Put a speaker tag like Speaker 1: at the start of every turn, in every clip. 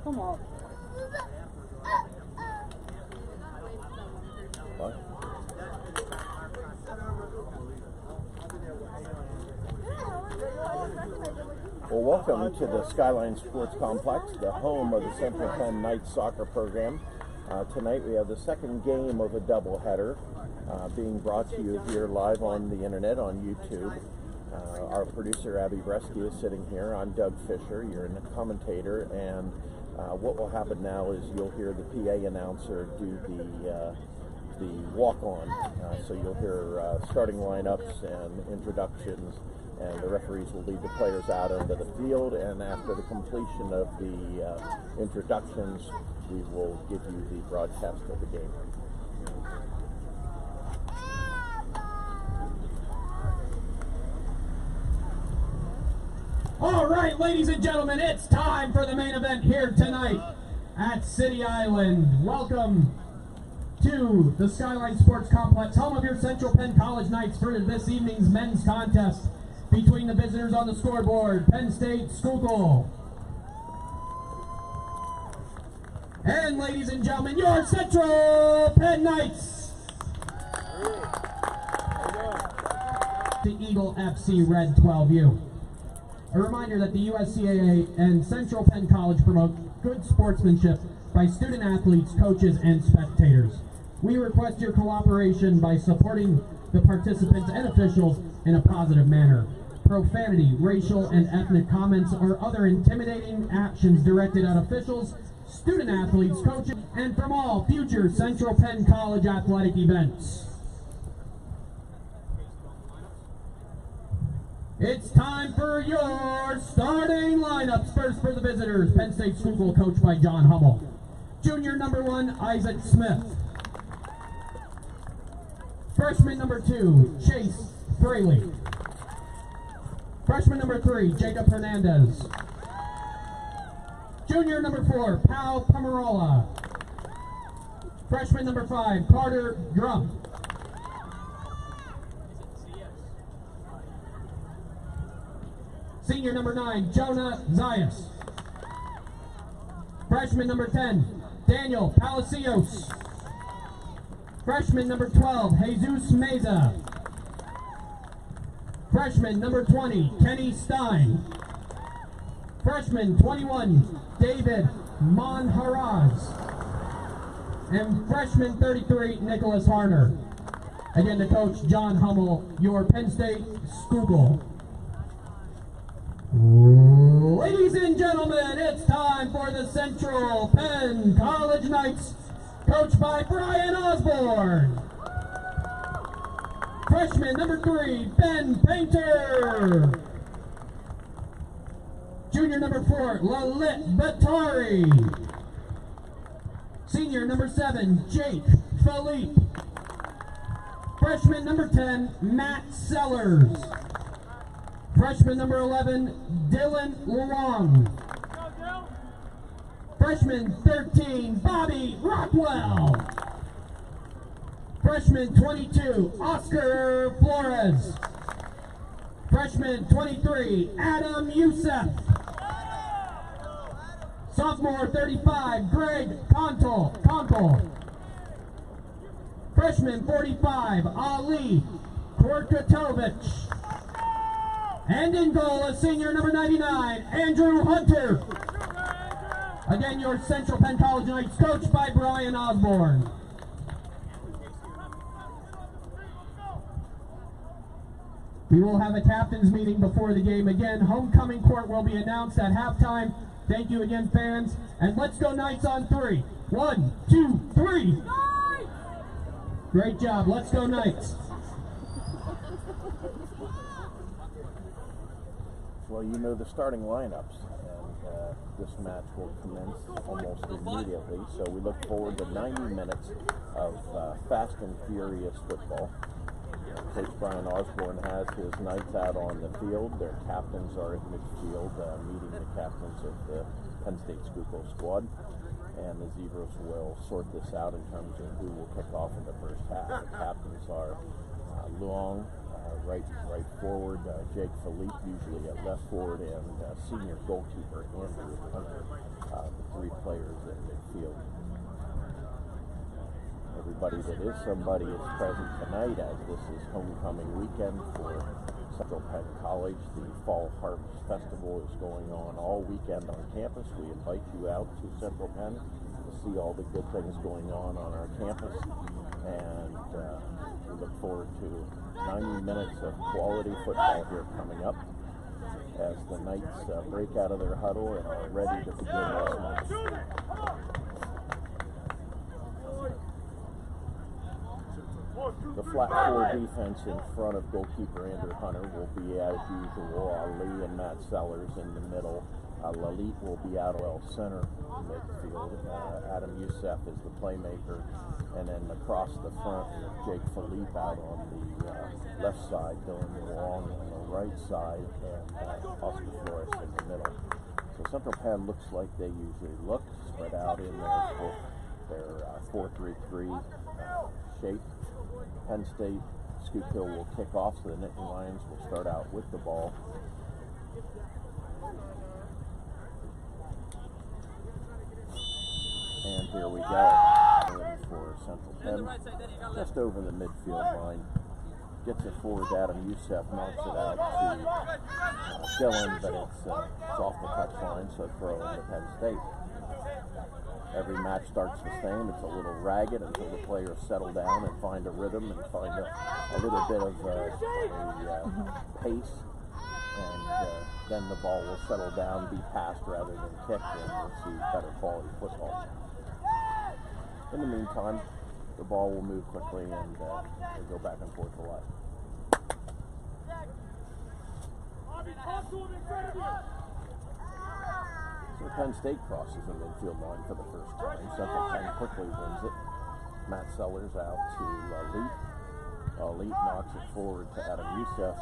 Speaker 1: Come on.
Speaker 2: What? Well, welcome to the Skyline Sports Complex, the home of the Central Penn Knights soccer program. Tonight we have the second game of a doubleheader being brought to you here live on the internet on YouTube. Our producer Abby Bresky is sitting here. I'm Doug Fisher. You're a commentator, and what will happen now is you'll hear the PA announcer do the walk-on. So you'll hear starting lineups and introductions, and the referees will lead the players out onto the field, and after the completion of the introductions, we will give you the broadcast of the game.
Speaker 3: All right, ladies and gentlemen, it's time for the main event here tonight at City Island. Welcome to the Skyline Sports Complex, home of your Central Penn College Knights for this evening's men's contest between the visitors on the scoreboard, Penn State, Schuylkill. And ladies and gentlemen, your Central Penn Knights. The Eagle FC Red 12U. A reminder that the USCAA and Central Penn College promote good sportsmanship by student athletes, coaches, and spectators. We request your cooperation by supporting the participants and officials in a positive manner. Profanity, racial and ethnic comments, or other intimidating actions directed at officials, student athletes, coaches, and from all future Central Penn College athletic events. It's time for your starting lineups. First for the visitors, Penn State Schuylkill, coached by John Hummel. Junior number 1, Isaac Smith. Freshman number 2, Chase Fraley. Freshman number 3, Jacob Hernandez. Junior number 4, Pal Pomerola. Freshman number 5, Carter Drum. Senior number 9, Jonah Zayas. Freshman number 10, Daniel Palacios. Freshman number 12, Jesus Meza. Freshman number 20, Kenny Stein. Freshman 21, David Monharaz. And freshman 33, Nicholas Harner. Again, the coach, John Hummel, your Penn State Schuylkill. Ladies and gentlemen, it's time for the Central Penn College Knights, coached by Brian Osborne. Freshman number 3, Ben Painter. Junior number 4, Lalit Batari. Senior number 7, Jake Philippe. Freshman number 10, Matt Sellers. Freshman number 11, Dylan Luong. Freshman 13, Bobby Rockwell. Freshman 22, Oscar Flores. Freshman 23, Adam Youssef. Sophomore 35, Greg Contle. Freshman 45, Ali Korkatovich. And in goal, a senior number 99, Andrew Hunter. Again, your Central Penn College Knights, coached by Brian Osborne. We will have a captain's meeting before the game. Again, homecoming court will be announced at halftime. Thank you again, fans. And let's go Knights on 3. 1, 2, 3. Great job. Let's go Knights.
Speaker 2: Well, you know the starting lineups, and this match will commence almost immediately, so we look forward to 90 minutes of fast and furious football. Coach Brian Osborne has his Knights out on the field. Their captains are at midfield, meeting the captains of the Penn State Schuylkill squad. And the Zebras will sort this out in terms of who will kick off in the first half. The captains are Luong, right forward, Jake Philippe, usually at left forward, and senior goalkeeper Andrew Hunter, the three players at midfield. Everybody that is somebody is present tonight, as this is homecoming weekend for Central Penn College. The Fall Harvest Festival is going on all weekend on campus. We invite you out to Central Penn to see all the good things going on our campus, and we look forward to 90 minutes of quality football here coming up as the Knights break out of their huddle and are ready to begin this match. The flat four defense in front of goalkeeper Andrew Hunter will be, as usual, Lee and Matt Sellers in the middle. Lalit will be out well center midfield. Adam Youssef is the playmaker. And then across the front, Jake Philippe out on the left side, Dylan Long on the right side, and Oscar Flores in the middle. So Central Penn looks like they usually look, spread out in their 4-3-3 shape. Penn State Schuylkill will kick off, so the Nittany Lions will start out with the ball. And here we go. For Central Penn, just over the midfield line. Gets it forward, Adam Youssef knocks it out to Dylan, but it's off the touchline, so throw into Penn State. Every match starts the same. It's a little ragged until the players settle down and find a rhythm and find a little bit of pace, and then the ball will settle down, be passed rather than kicked, and we'll see better quality football. In the meantime, the ball will move quickly and we'll go back and forth a lot. So Penn State crosses the midfield line for the first time. Central Penn quickly wins it. Matt Sellers out to Lalit. Lalit knocks it forward to Adam Youssef.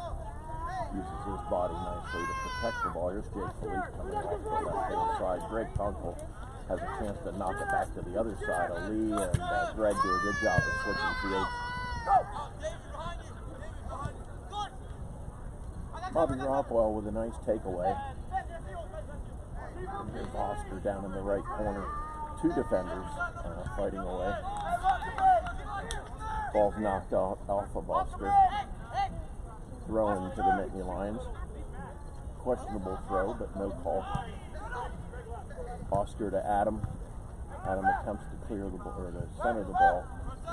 Speaker 2: Uses his body nicely to protect the ball. Here's Jake Philippe coming off the left-hand side. Greg Kunkel has a chance to knock it back to the other side. Ali and Greg do a good job of switching fields. Bobby Rothwell with a nice takeaway. And here's Oscar down in the right corner. Two defenders fighting away. Ball's knocked off of Oscar. Thrown to the Nittany Lions. Questionable throw, but no call. Oscar to Adam. Adam attempts to clear the ball, or to center the ball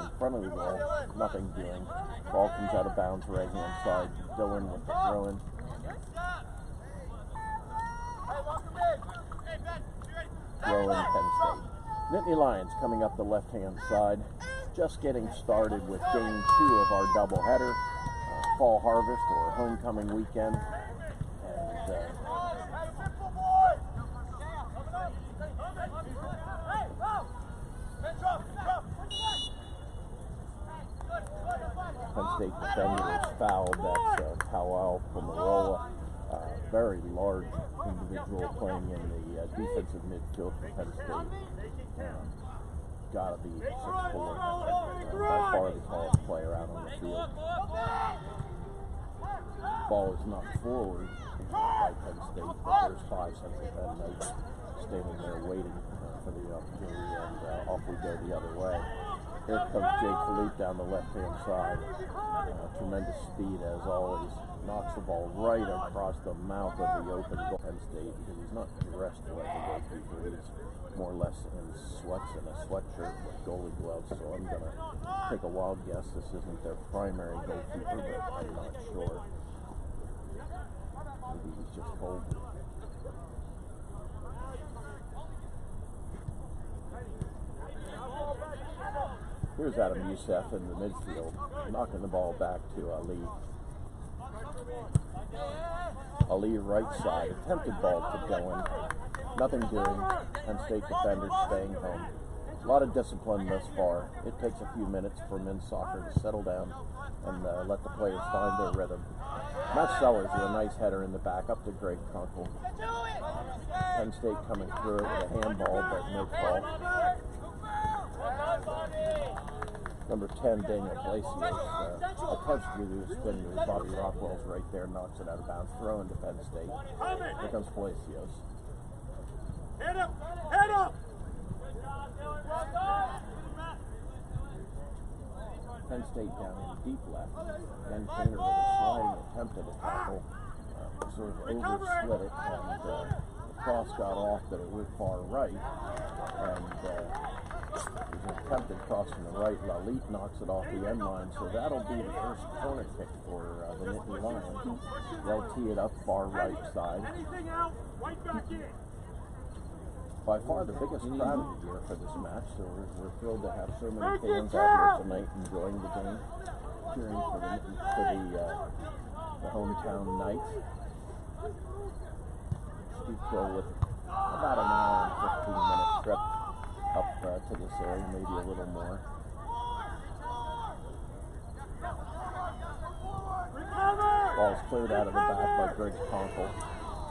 Speaker 2: in front of the goal. Nothing doing. Ball comes out of bounds right hand side. Dylan with the throw in. Throw in Penn State. Nittany Lions coming up the left hand side. Just getting started with game 2 of our doubleheader. Fall Harvest or homecoming weekend. And Penn State defender is fouled. That's Powell Pomerola. Very large individual playing in the defensive midfield for Penn State. Gotta be 6'4". By far the tallest player out on the field. Ball is knocked forward by Penn State, but there's 5 Central Penn Knights standing there waiting for the opportunity, and off we go the other way. Here comes Jake Philippe down the left-hand side. Tremendous speed as always. Knocks the ball right across the mouth of the open goal. Penn State, because he's not dressed like a goalkeeper. He's more or less in sweats and a sweatshirt with goalie gloves. So I'm going to take a wild guess this isn't their primary goalkeeper, but I'm not sure. Maybe he's just cold. Here's Adam Youssef in the midfield, knocking the ball back to Ali. Ali right side, attempted ball to Dylan. Nothing doing. Penn State defenders staying home. A lot of discipline thus far. It takes a few minutes for men's soccer to settle down and let the players find their rhythm. Matt Sellers with a nice header in the back up to Greg Conkle. Penn State coming through it with a handball, but no call. Number 10, Daniel Glacios, attempts to do the spin move. Bobby Rockwell's right there, knocks it out of bounds. Throw into Penn State. Here comes Glacios.
Speaker 1: Head up! Head up!
Speaker 2: Penn State down in deep left. Ben Painter with a sliding attempt at a tackle. Sort of overslid it, and the cross got off, but it went far right. And there's an attempted cross from the right. Lalit knocks it off the end line, so that'll be the first corner kick for the Nittany Lions. They'll tee it up far right side.
Speaker 1: Anything out, right back in.
Speaker 2: By far the biggest crowd of the year for this match, so we're thrilled to have so many fans out here tonight enjoying the game, cheering for the hometown Knights. Schuylkill with about an hour and 15-minute trip up to this area, maybe a little more. Ball's cleared out of the back by Greg Conkle.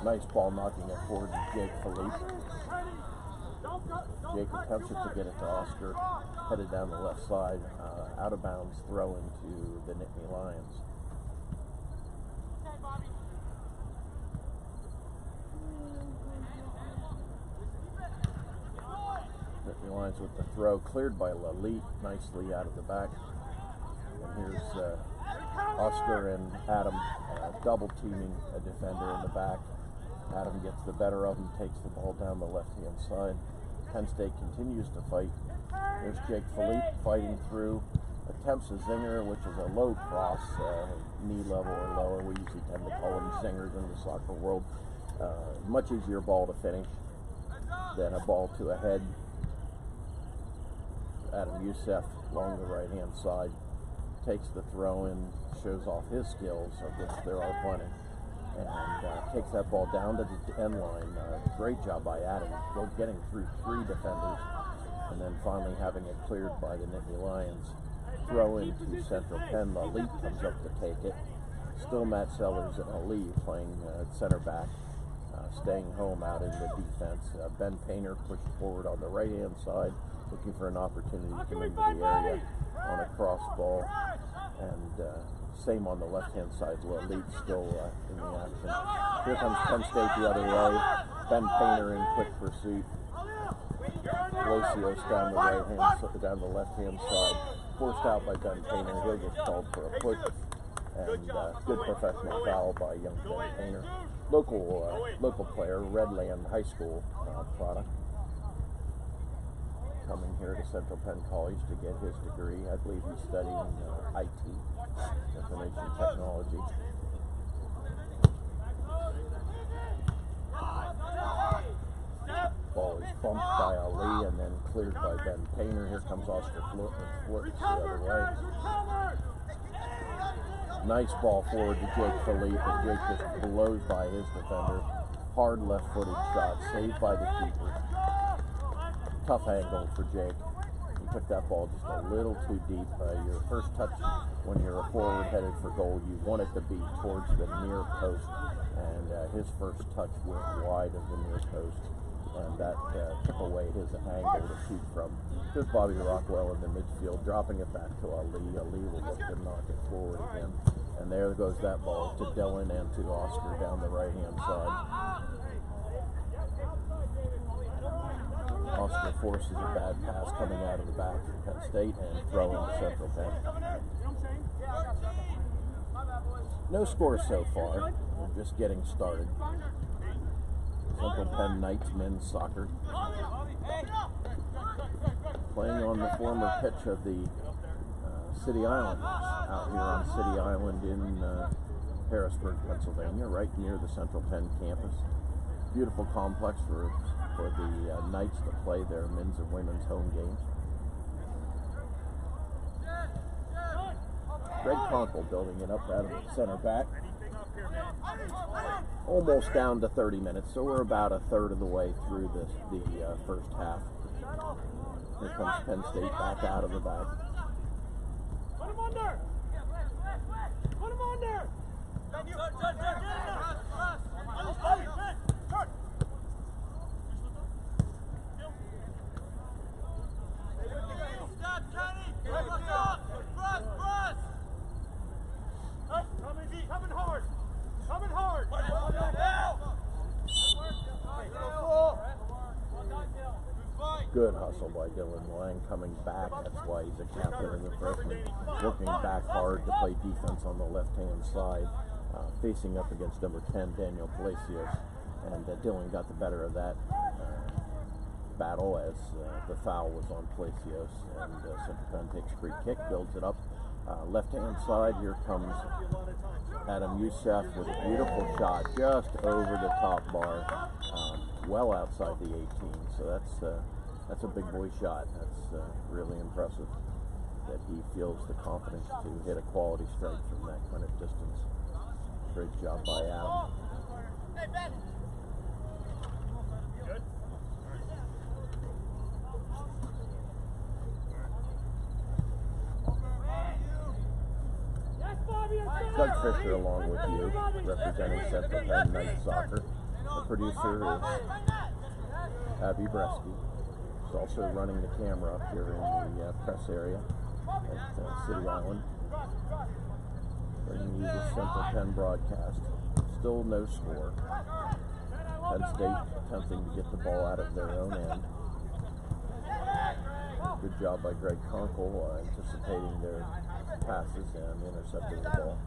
Speaker 2: Nice ball knocking it forward to Jake Philippe. Jake attempts to get it to Oscar, headed down the left side, out of bounds throw into the Nittany Lions. Nittany Lions with the throw, cleared by Lalit, nicely out of the back. And here's Oscar and Adam double teaming a defender in the back. Adam gets the better of him, takes the ball down the left-hand side. Penn State continues to fight. There's Jake Philippe fighting through, attempts a zinger, which is a low cross, knee level or lower. We usually tend to call them zingers in the soccer world. Much easier ball to finish than a ball to a head. Adam Youssef along the right-hand side takes the throw in, shows off his skills, of which there are plenty. And takes that ball down to the end line. Great job by Adam, getting through 3 defenders, and then finally having it cleared by the Nittany Lions. Throw into Central Penn. Lalit comes up to take it. Still Matt Sellers and Ali playing center back, staying home out in the defense. Ben Painter pushed forward on the right-hand side, looking for an opportunity to come into the area on a cross ball. And same on the left-hand side, Lalit still in the action. Here comes Penn State the other way. Ben Painter in quick pursuit. Glacios down the left-hand side. Forced out by Ben Painter. He'll get called for a push. And good professional foul by young Ben Painter. Local player, Redland High School product. Coming here to Central Penn College to get his degree. I believe he's studying IT, information technology. Ball is bumped by Ali and then cleared by Ben Painter. Here comes Oscar Florence the other way. Nice ball forward to Jake Philippe, and Jake just blows by his defender. Hard left-footed shot, saved by the keeper. Tough angle for Jake. He took that ball just a little too deep. Your first touch when you're a forward headed for goal, you want it to be towards the near post. And his first touch went wide of the near post. And that took away his angle to shoot from. Here's Bobby Rockwell in the midfield, dropping it back to Ali. Ali will look to knock it forward again. And there goes that ball to Dylan and to Oscar down the right-hand side. Oscar forces a bad pass coming out of the back from Penn State and throwing to Central Penn. No score so far. We're just getting started. Central Penn Knights men's soccer. Playing on the former pitch of the City Islanders out here on City Island in Harrisburg, Pennsylvania, right near the Central Penn campus. Beautiful complex for the Knights to play their men's and women's home games. Greg Conkle building it up out of the center back. Almost down to 30 minutes, so we're about a third of the way through the first half. Here comes Penn State back out of the back.
Speaker 1: Put him under! Put him under! Coming hard! Coming hard!
Speaker 2: Good hustle by Dylan Lang coming back. That's why he's a captain and a freshman. Working back hard to play defense on the left-hand side, facing up against number 10, Daniel Palacios. And Dylan got the better of that battle as the foul was on Palacios. And Central Penn takes a free kick, builds it up. Left-hand side, here comes Adam Youssef with a beautiful shot just over the top bar, well outside the 18. So that's a big boy shot. That's really impressive that he feels the confidence to hit a quality strike from that kind of distance. Great job by Adam.
Speaker 1: Good.
Speaker 2: Doug Fisher along with you, representing Central Penn Knights Soccer. The producer is Abby Bresky. He's also running the camera up here in the press area at City Island. Bringing you the Central Penn broadcast. Still no score. Penn State attempting to get the ball out of their own end. Good job by Greg Conkle anticipating their passes and intercepting the ball.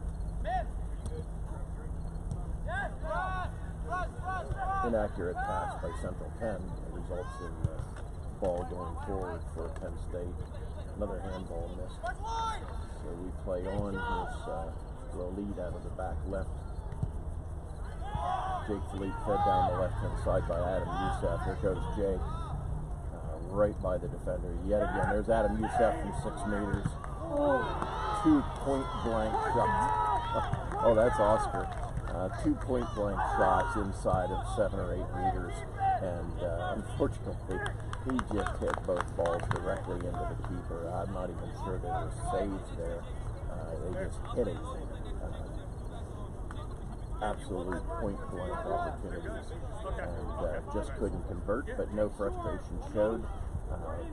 Speaker 2: Inaccurate pass by Central Penn results in the ball going forward for Penn State. Another handball missed. So we play on. Here's the lead out of the back left. Jake Philippe fed down the left-hand side by Adam Youssef. Here goes Jake. Right by the defender. Yet again, there's Adam Youssef from 6 meters. 2 point-blank shots. Oh, that's Oscar. 2 point-blank shots inside of 7 or 8 meters. And unfortunately, he just hit both balls directly into the keeper. I'm not even sure there were saves there. They just hit it. Absolute point-blank opportunities. And just couldn't convert, but no frustration showed.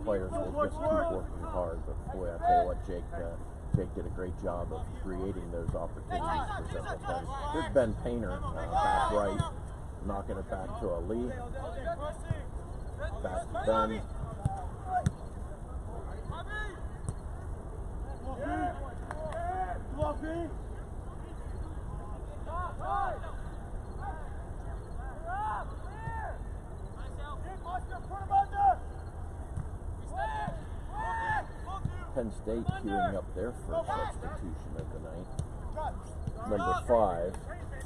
Speaker 2: Players will just keep working hard. But boy, I tell you what, Jake did a great job of creating those opportunities for Central Penn. Here's Ben Painter, back right, knocking it back to Ali. Back to Ben. Penn State queuing up their first substitution of the night. Number 5,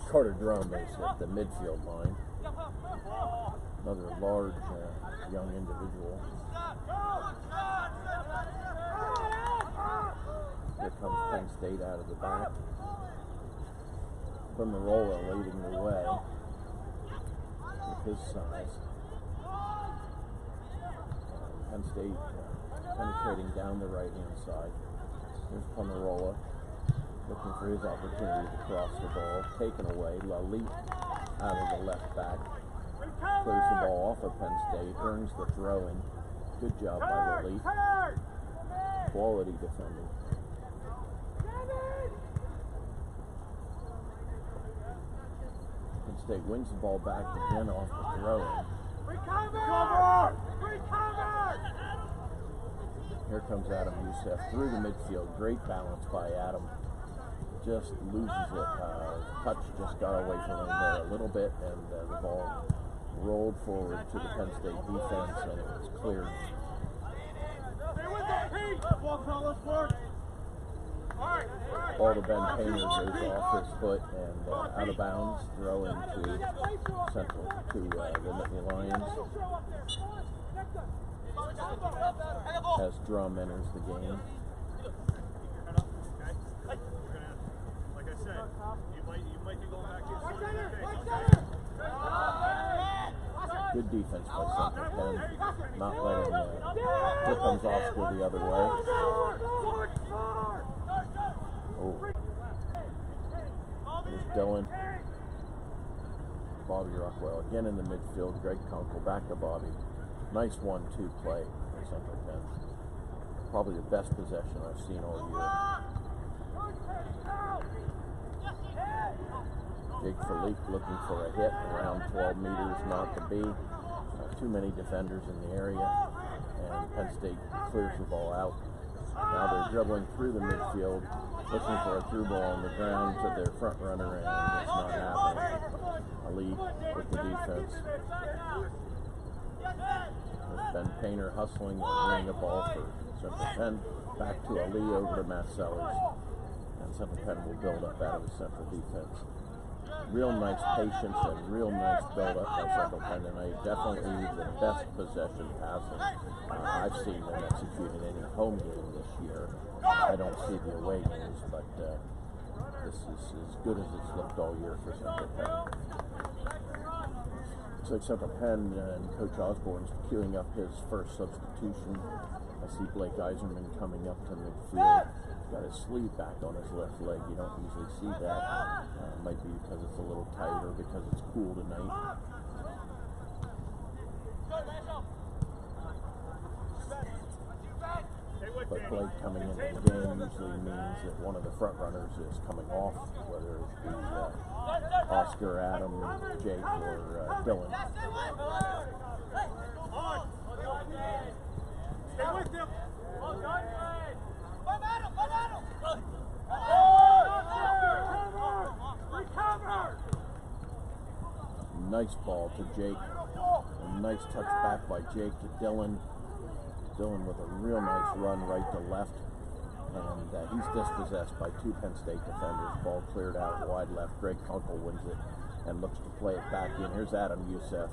Speaker 2: Carter Drum is at the midfield line. Another large young individual. Here comes Penn State out of the back. From the roller leading the way with his size. Penn State penetrating down the right-hand side. Here's Pomerola looking for his opportunity to cross the ball. Taken away. Lalit out of the left back. Throws the ball off of Penn State. Earns the throw-in. Good job by Lalit. Quality defending. Penn State wins the ball back again off the throw-in.
Speaker 1: Recover!
Speaker 2: Here comes Adam Youssef through the midfield. Great balance by Adam. Just loses it. Touch just got away from him there a little bit, and the ball rolled forward to the Penn State defense, and it was cleared. Ball to Ben Painter goes off his foot and out of bounds. Throw into Central to the Nittany Lions. As Drum enters the game.
Speaker 1: Like I said, you might be going back in.
Speaker 2: Good defense by Central Penn, not letting Hickham's off go the other way. Oh. There's Dylan. Bobby Rockwell again in the midfield. Greg Kunkel back to Bobby. Nice 1-2 play for Central Penn. Probably the best possession I've seen all year. Jake Philippe looking for a hit around 12 meters, not to be. Too many defenders in the area, and Penn State clears the ball out. Now they're dribbling through the midfield, looking for a through ball on the ground to their front runner, and it's not happening. Ali with the defense. There's Ben Painter hustling and winning the ball for Central Penn. Back to Ali over to Matt Sellers, and Central Penn will build up out of the central defense. Real nice patience and real nice build-up by Central Penn tonight. Definitely the best possession passing I've seen them execute in any home game this year. I don't see the away games, but this is as good as it's looked all year for Central Penn. Looks like Central Penn and Coach Osborne's queuing up his first substitution. I see Blake Eiserman coming up to midfield. Got his sleeve back on his left leg. You don't usually see that. Might be because it's a little tight or because it's cool tonight. But Blake coming into the game usually means that one of the front runners is coming off, whether it be Oscar, Adam, Jake, or Dylan.
Speaker 1: Stay with him.
Speaker 2: Nice ball to Jake. A nice touch back by Jake to Dylan. Dylan with a real nice run right to left. And he's dispossessed by two Penn State defenders. Ball cleared out wide left. Greg Kunkel wins it and looks to play it back in. Here's Adam Youssef.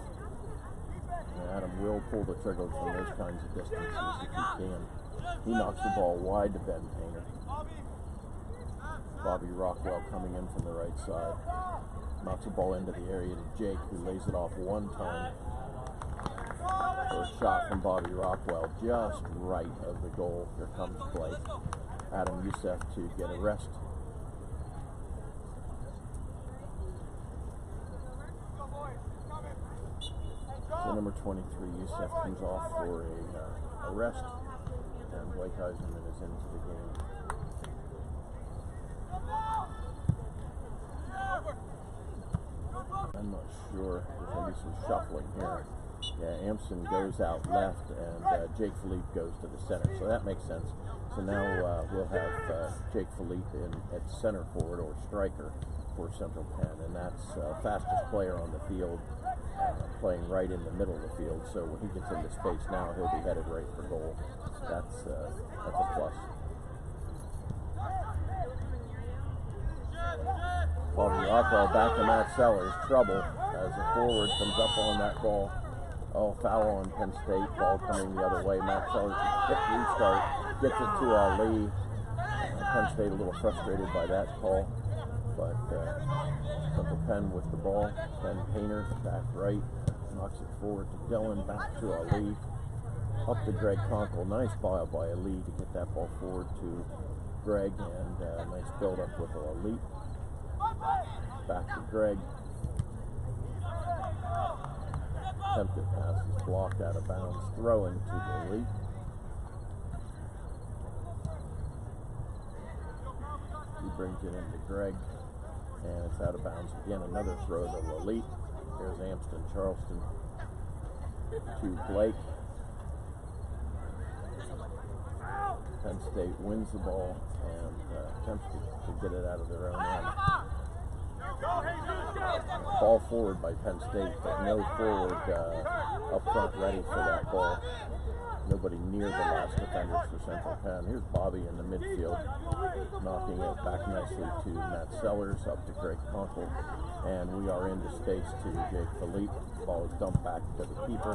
Speaker 2: And Adam will pull the trigger from those kinds of distances if he can. He knocks the ball wide to Ben Painter. Bobby Rockwell coming in from the right side. Knocks the ball into the area to Jake, who lays it off one time. First shot from Bobby Rockwell, just right of the goal. Here comes Blake. Adam Youssef to get a rest. So number 23, Youssef comes off for a rest, and Blake Eiserman is into the game. I'm not sure. There's going to be some shuffling here. Yeah, Amson goes out left, and Jake Philippe goes to the center, so that makes sense. So now we'll have Jake Philippe in at center forward or striker for Central Penn, and that's fastest player on the field, playing right in the middle of the field. So when he gets into space now, he'll be headed right for goal. That's a plus. Bobby Rockwell back to Matt Sellers. Trouble as the forward comes up on that ball. Oh, foul on Penn State. Ball coming the other way. Matt Sellers quick restart. Gets it to Ali. Penn State a little frustrated by that call. But Central Penn with the ball. Ben Painter back right. Knocks it forward to Dylan. Back to Ali. Up to Greg Kunkel. Nice ball by Ali to get that ball forward to Greg. And nice build up with Ali. Back to Greg. Attempted pass is blocked out of bounds. Throwing to the elite. He brings it into Greg. And it's out of bounds again. Another throw to the elite. There's Amston Charleston to Blake. Penn State wins the ball and attempts to get it out of their own end. Ball forward by Penn State, but no forward up front ready for that ball. Nobody near the last defenders for Central Penn. Here's Bobby in the midfield, knocking it back nicely to Matt Sellers, up to Greg Kunkel, and we are into space to Jake Philippe. Ball is dumped back to the keeper,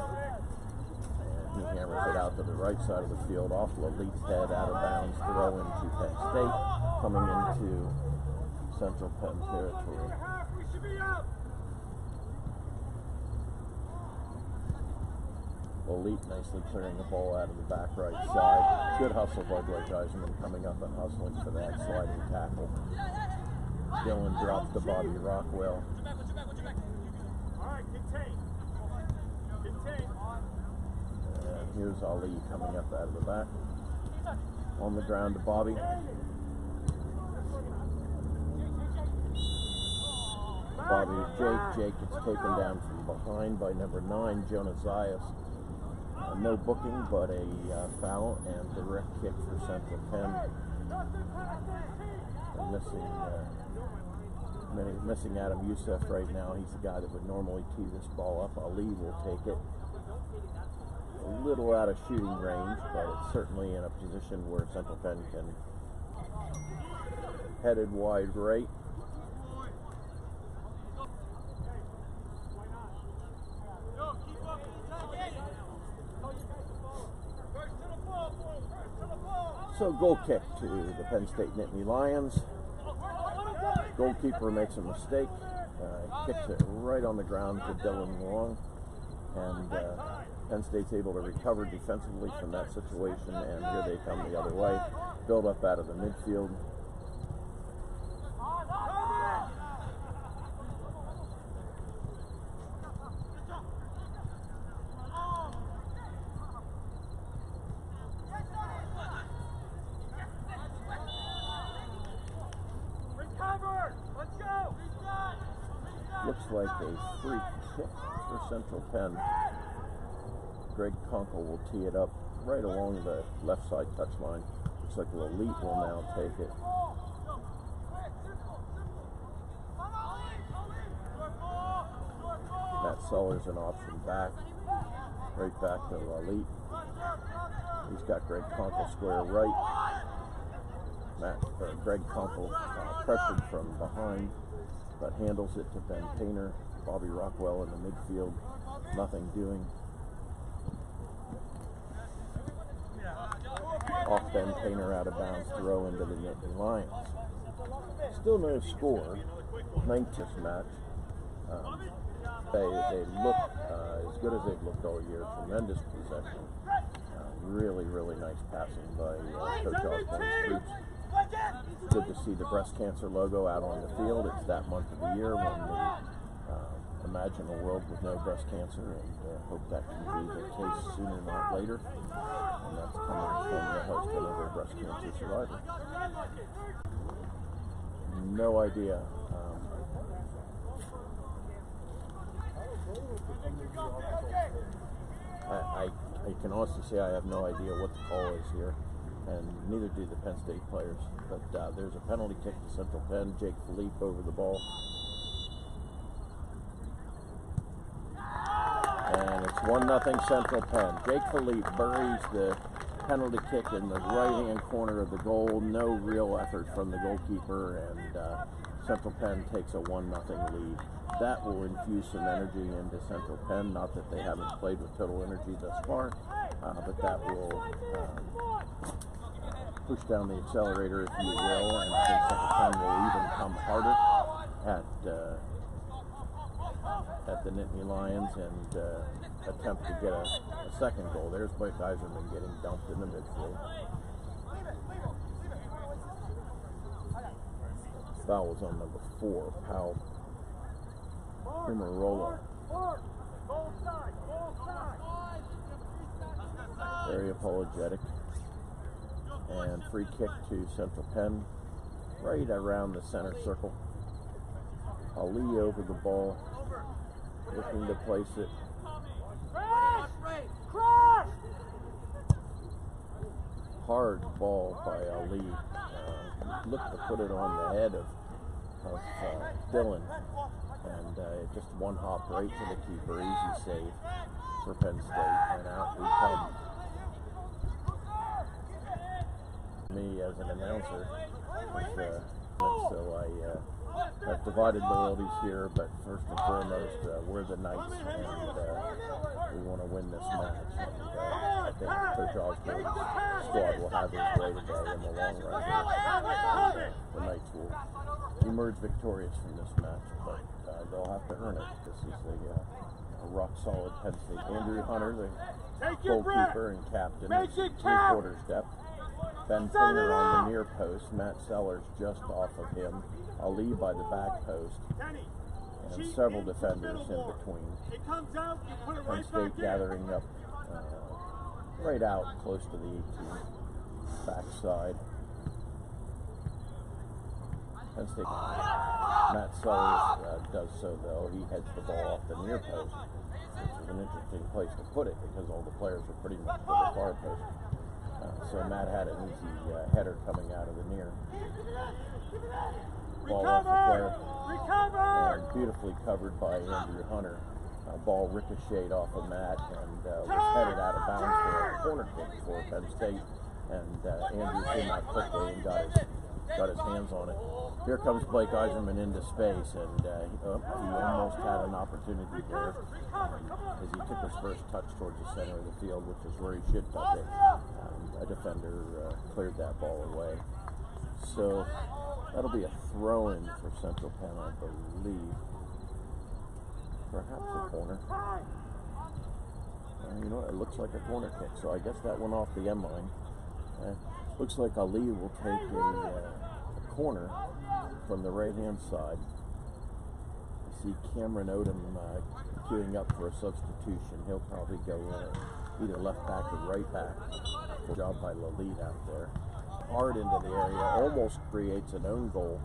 Speaker 2: and he hammers it out to the right side of the field, off Lelite's head, out of bounds, throw into Penn State, coming into Central Penn territory. Philippe nicely clearing the ball out of the back right side. Good hustle by Blake Eiserman coming up and hustling for that sliding tackle. Dylan drops to Bobby Rockwell.
Speaker 1: All right, contain. Contain.
Speaker 2: And here's Ali coming up out of the back. On the ground to Bobby. Bobby to Jake. Jake gets taken down from behind by number 9, Jonah Zayas. No booking, but a foul and direct kick for Central Penn. Missing Adam Youssef right now. He's the guy that would normally tee this ball up. Ali will take it. A little out of shooting range, but it's certainly in a position where Central Penn can head it wide right. So goal kick to the Penn State Nittany Lions. Goalkeeper makes a mistake, kicks it right on the ground to Dylan Long, and Penn State's able to recover defensively from that situation, and here they come the other way, build up out of the midfield. Looks like a free kick for Central Penn. Greg Conkle will tee it up right along the left side touchline. Looks like Philippe will now take it. Matt Sellers an option back. Right back to Philippe. He's got Greg Conkle square right. Greg Conkle pressured from behind, but handles it to Ben Painter. Bobby Rockwell in the midfield, nothing doing. Off Ben Painter, out of bounds throw into the Nittany Lions. Still no score, 9th this match. They look as good as they've looked all year. Tremendous possession. Really, really nice passing by Coach Osborne's troops. Good to see the breast cancer logo out on the field. It's that month of the year when we imagine a world with no breast cancer, and hope that can be the case sooner, not later. And that's coming from the husband of a breast cancer survivor. No idea. I can honestly say I have no idea what the call is here, and neither do the Penn State players. But there's a penalty kick to Central Penn. Jake Philippe over the ball. And it's 1-0 Central Penn. Jake Philippe buries the penalty kick in the right-hand corner of the goal. No real effort from the goalkeeper, and Central Penn takes a 1-0 lead. That will infuse some energy into Central Penn. Not that they haven't played with total energy thus far, but that will push down the accelerator, if you will, and I think Central Penn will even come harder at the Nittany Lions and attempt to get a second goal. There's Blake Eiserman getting dumped in the midfield. Foul was on number 4, Powell. Primarola. Very apologetic. And free kick to Central Penn, right around the center circle. Ali over the ball, looking to place it. Hard ball by Ali. Looked to put it on the head of Dylan, and just one hop right to the keeper. Easy save for Penn State, and out we come. Me as an announcer, so I have divided loyalties here, but first and foremost, we're the Knights, and we want to win this match. And I think Coach Osborne's squad will have his way today in the long run. The Knights will emerge victorious from this match, but they'll have to earn it. This is a a rock-solid Penn State. Andrew Hunter, the
Speaker 1: Take your
Speaker 2: goalkeeper and captain,
Speaker 1: Make
Speaker 2: is
Speaker 1: it count.
Speaker 2: three-quarter step. Ben Painter on the near post, Matt Sellers just off of him, Ali by the back post, and several defenders in between.
Speaker 1: It comes out, you put it
Speaker 2: Penn
Speaker 1: right
Speaker 2: State
Speaker 1: back
Speaker 2: gathering up right out close to the 18 backside. Penn State. Matt Sellers does so though. He heads the ball off the near post, which is an interesting place to put it because all the players are pretty much to the far post. So Matt had an easy header coming out of the near. Ball off the player. And beautifully covered by Andrew Hunter. Ball ricocheted off of Matt and was headed out of bounds for a corner kick for Penn State. And Andrew came out quickly and got his hands on it. Here comes Blake Eiserman into space, and he almost had an opportunity there as he took his first touch towards the center of the field, which is where he should touch it. A defender cleared that ball away. So that'll be a throw-in for Central Penn, I believe. Perhaps a corner. You know, it looks like a corner kick, so I guess that went off the end line. Looks like Ali will take a corner from the right-hand side. I see Cameron Odom queuing up for a substitution. He'll probably go either left back or right back. Good job by Lalit out there. Hard into the area, almost creates an own goal.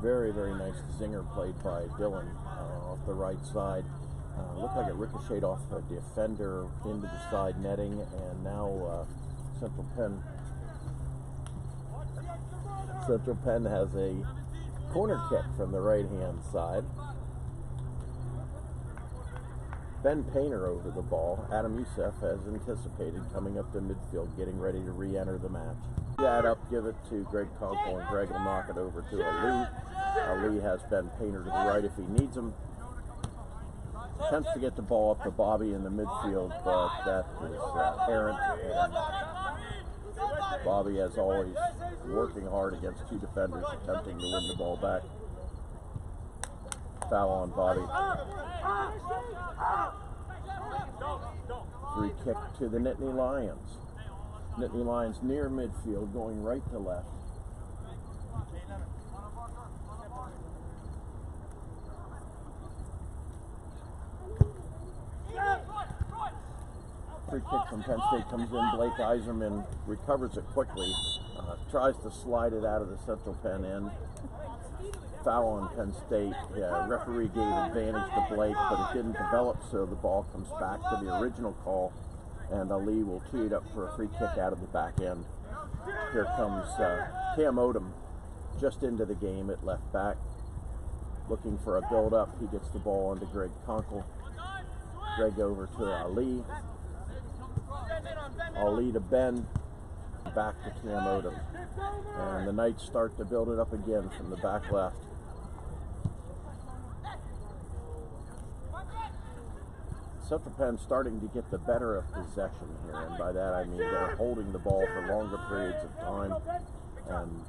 Speaker 2: Very, very nice zinger played by Dylan off the right side. Looked like it ricocheted off a defender into the side netting, and now Central Penn has a corner kick from the right-hand side. Ben Painter over the ball. Adam Youssef, as anticipated, coming up to midfield, getting ready to re-enter the match. That up, give it to Greg Conkle, and Greg will knock it over to Ali. Ali has Ben Painter to the right if he needs him. Attempts to get the ball up to Bobby in the midfield, but that is errant. And Bobby, as always, working hard against two defenders, attempting to win the ball back. Foul on Bobby. Free kick to the Nittany Lions. Nittany Lions near midfield, going right to left. Free kick from Penn State comes in. Blake Eiserman recovers it quickly, tries to slide it out of the Central Penn end. Foul on Penn State. Referee gave advantage to Blake, but it didn't develop, so the ball comes back to the original call, and Ali will tee it up for a free kick out of the back end. Here comes Cam Odom just into the game at left back, looking for a build-up. He gets the ball onto Greg Conkle. Greg over to Ali. Ali to Ben. Back to Cam Odom. And the Knights start to build it up again from the back left. Central Penn starting to get the better of possession here, and by that I mean they're holding the ball for longer periods of time and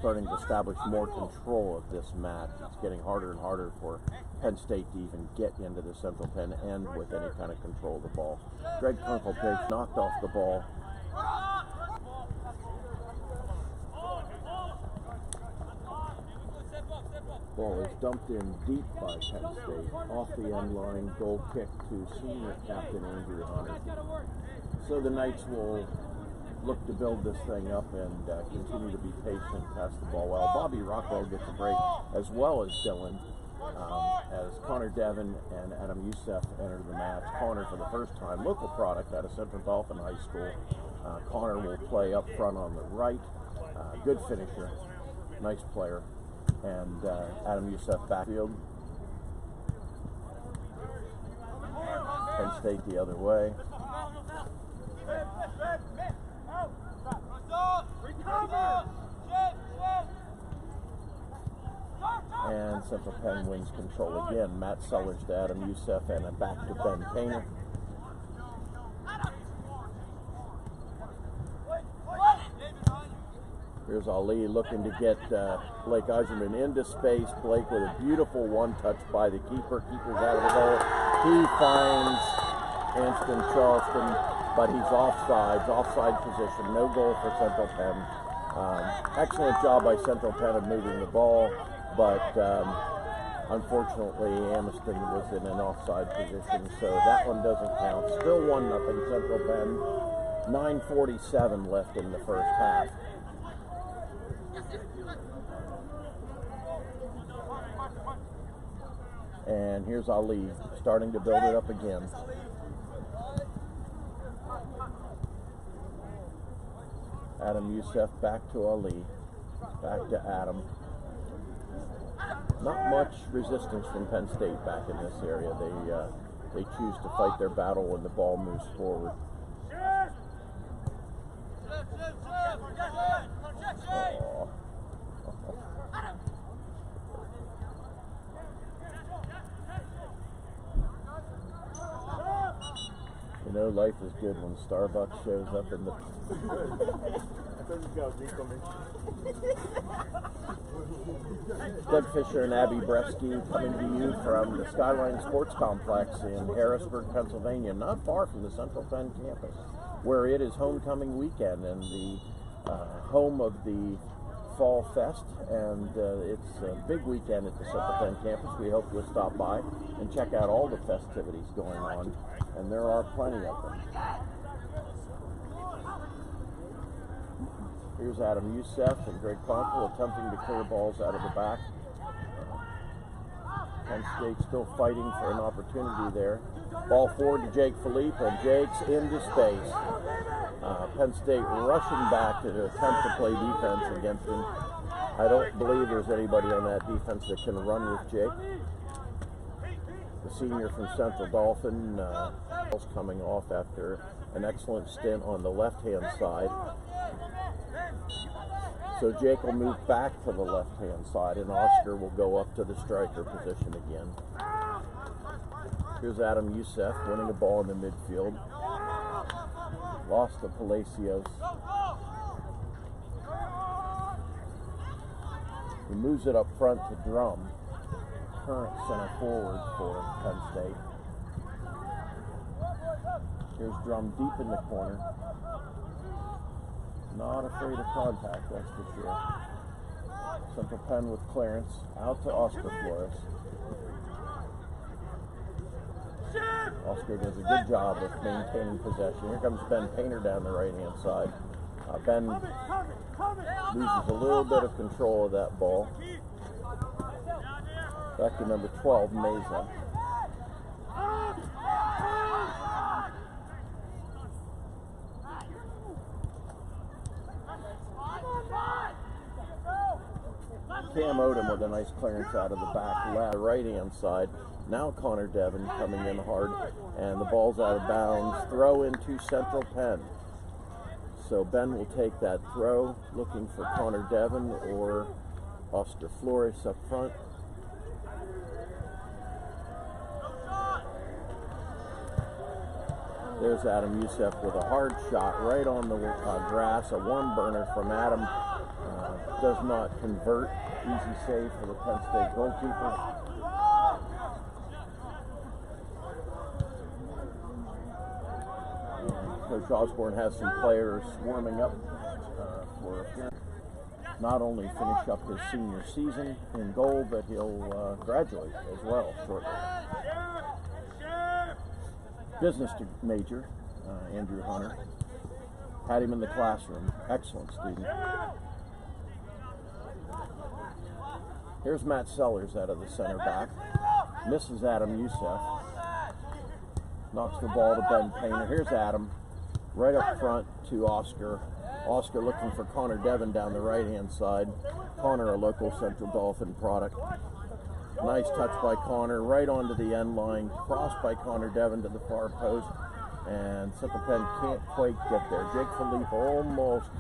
Speaker 2: starting to establish more control of this match. It's getting harder and harder for Penn State to even get into the Central Penn end with any kind of control of the ball. Greg Kunkel takes knocked off the ball. Ball is dumped in deep by Penn State, off the end line, goal kick to senior captain Andrew Hunter. So the Knights will look to build this thing up and continue to be patient, pass the ball well. Bobby Rockwell gets a break, as well as Dylan, as Connor Devon and Adam Youssef enter the match. Connor, for the first time, local product out of Central Dauphin High School. Connor will play up front on the right. Good finisher, nice player. And Adam Youssef backfield. Penn State the other way. And Central Penn wins control again. Matt Sellers to Adam Youssef and a back to Ben Painter. Here's Ali looking to get Blake Eiserman into space. Blake with a beautiful one-touch by the keeper. Keeper's out of the goal. He finds Anston Charleston, but he's offside position. No goal for Central Penn. Excellent job by Central Penn of moving the ball, but unfortunately Amiston was in an offside position, so that one doesn't count. Still 1-0 Central Penn. 9:47 left in the first half. And here's Ali starting to build it up again. Adam Youssef back to Ali, back to Adam. Not much resistance from Penn State back in this area. They choose to fight their battle when the ball moves forward. Oh. You know, life is good when Starbucks shows up in the... Doug Fisher and Abby Bresky coming to you from the Skyline Sports Complex in Harrisburg, Pennsylvania, not far from the Central Penn campus, where it is homecoming weekend and the home of the Fall Fest, and it's a big weekend at the Central Penn campus. We hope you'll stop by and check out all the festivities going on, and there are plenty of them. Here's Adam Youssef and Greg Conkle attempting to clear balls out of the back. Penn State still fighting for an opportunity there. Ball forward to Jake Philippe, and Jake's into space. Penn State rushing back to attempt to play defense against him. I don't believe there's anybody on that defense that can run with Jake. The senior from Central Dolphin is coming off after an excellent stint on the left-hand side. So Jake will move back to the left-hand side, and Oscar will go up to the striker position again. Here's Adam Youssef winning a ball in the midfield. Lost to Palacios. He moves it up front to Drum, current center forward for Penn State. Here's Drum deep in the corner. Not afraid of contact, that's for sure. Central Penn with clearance, out to Oscar Flores. Oscar does a good job of maintaining possession. Here comes Ben Painter down the right-hand side. Ben loses a little bit of control of that ball. Back to number 12, Meza. Cam Odom with a nice clearance out of the back left, right-hand side. Now Connor Devin coming in hard, and the ball's out of bounds. Throw into Central Penn. So Ben will take that throw, looking for Connor Devin or Oscar Flores up front. There's Adam Youssef with a hard shot right on the grass, a one burner from Adam. Does not convert. Easy save for the Penn State goalkeeper. Coach Osborne has some players warming up for not only finish up his senior season in goal, but he'll graduate as well shortly. Business major, Andrew Hunter. Had him in the classroom. Excellent student. Here's Matt Sellers out of the center back. Misses Adam Youssef. Knocks the ball to Ben Painter. Here's Adam. Right up front to Oscar. Oscar looking for Connor Devin down the right-hand side. Connor, a local Central Dolphin product. Nice touch by Connor, right onto the end line. Crossed by Connor Devin to the far post. And Central Penn can't quite get there. Jake Philippe almost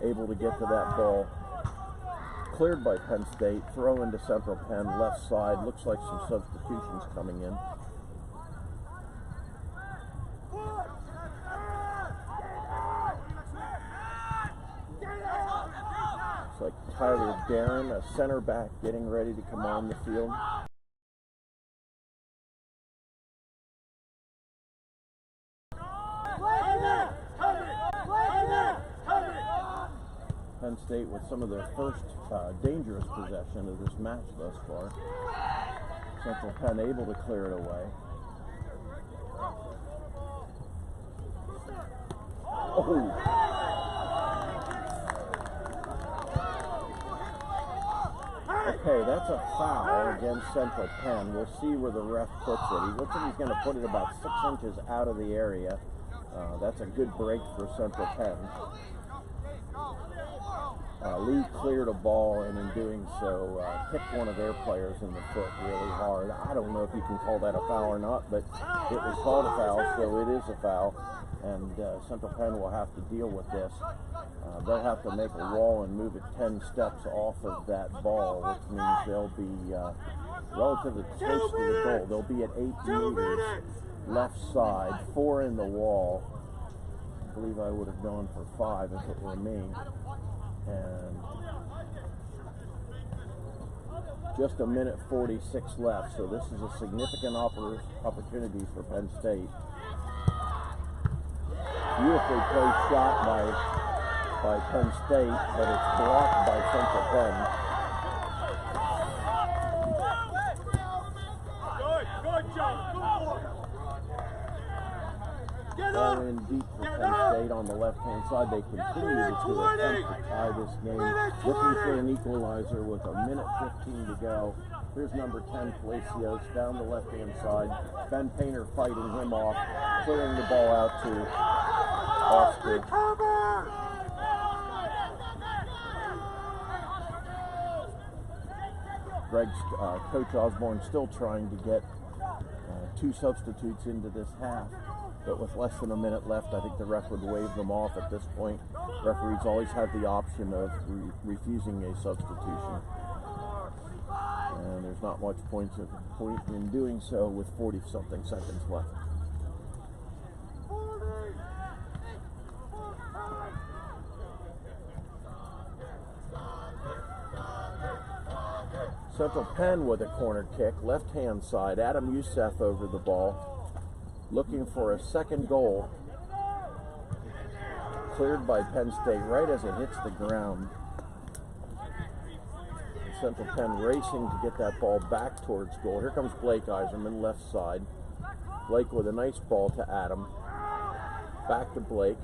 Speaker 2: able to get to that ball. Cleared by Penn State. Throw into Central Penn, left side. Looks like some substitutions coming in. Tyler Darren, a center back, getting ready to come on the field. Penn State with some of their first dangerous possession of this match thus far. Central Penn able to clear it away. Oh! Okay, that's a foul against Central Penn. We'll see where the ref puts it. He looks like he's going to put it about 6 inches out of the area. That's a good break for Central Penn. Lee cleared a ball, and in doing so, kicked one of their players in the foot really hard. I don't know if you can call that a foul or not, but it was called a foul, so it is a foul. And Central Penn will have to deal with this. They'll have to make a wall and move it 10 steps off of that ball, which means they'll be relatively close to the goal. They'll be at 8 meters left side, 4 in the wall. I believe I would have gone for 5 if it were me. And just a minute 46 left, so this is a significant opportunity for Penn State. Beautifully placed shot by Penn State, but it's blocked by Central Penn.
Speaker 1: Good job.
Speaker 2: Ball in deep for Penn State on the left-hand side. They continue to attempt to tie this game, looking for an equalizer with a minute 15 to go. Here's number 10, Palacios, down the left-hand side. Ben Painter fighting him off, clearing the ball out to Oscar. Greg's Coach Osborne still trying to get 2 substitutes into this half. But with less than a minute left, I think the ref would wave them off at this point. Referees always have the option of refusing a substitution. And there's not much point in doing so with 40-something seconds left. Central Penn with a corner kick, left-hand side. Adam Youssef over the ball, looking for a second goal. Cleared by Penn State right as it hits the ground. Central Penn racing to get that ball back towards goal. Here comes Blake Eiserman, left side. Blake with a nice ball to Adam. Back to Blake.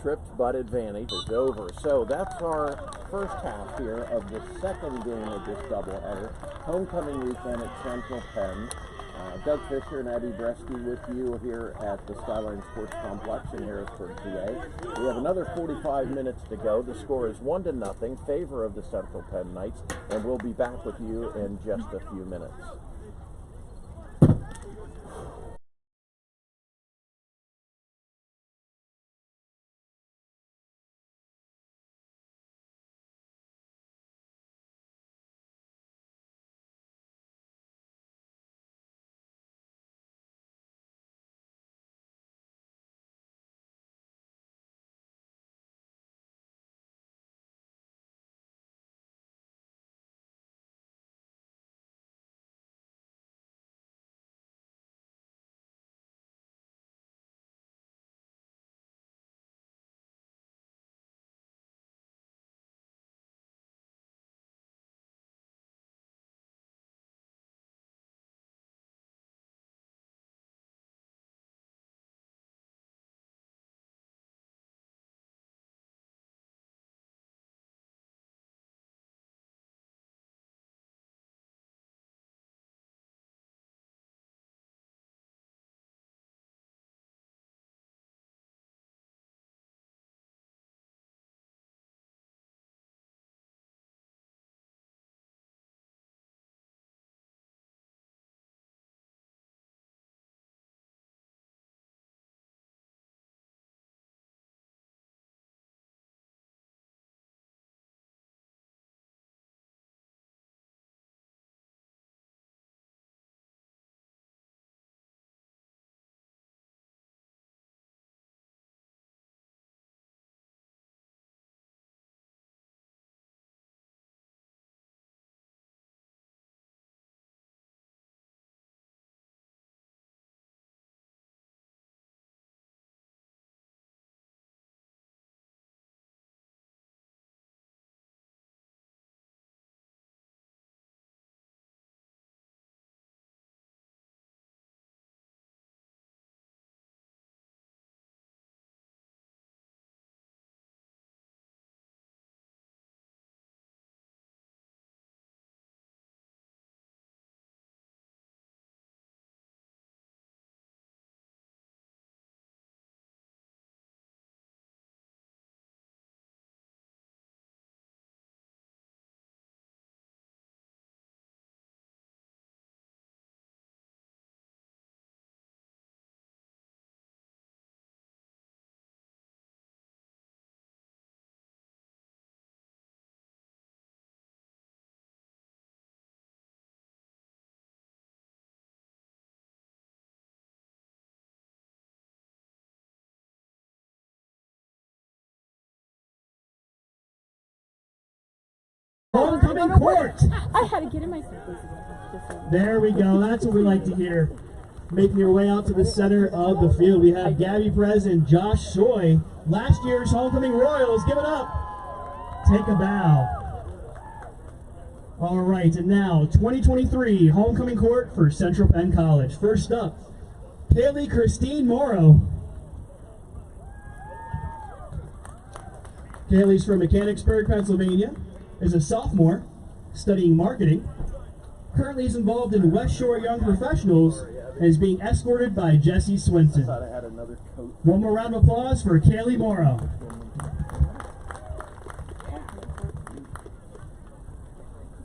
Speaker 2: Tripped, but advantage is over. So that's our first half here of the second game of this doubleheader. Homecoming weekend at Central Penn. Doug Fisher and Abby Bresky with you here at the Skyline Sports Complex in Harrisburg, PA. We have another 45 minutes to go. The score is 1-0, favor of the Central Penn Knights, and we'll be back with you in just a few minutes.
Speaker 3: Homecoming court.
Speaker 4: I had to get in my seat.
Speaker 3: There we go. That's what we like to hear. Making your way out to the center of the field, we have Gabby Perez and Josh Shoy, last year's homecoming Royals. Give it up. Take a bow. All right, and now 2023 homecoming court for Central Penn College. First up, Kaylee Christine Morrow. Kaylee's from Mechanicsburg, Pennsylvania, is a sophomore studying marketing. Currently is involved in West Shore Young Professionals and is being escorted by Jesse Swinson. One more round of applause for Kaylee Morrow.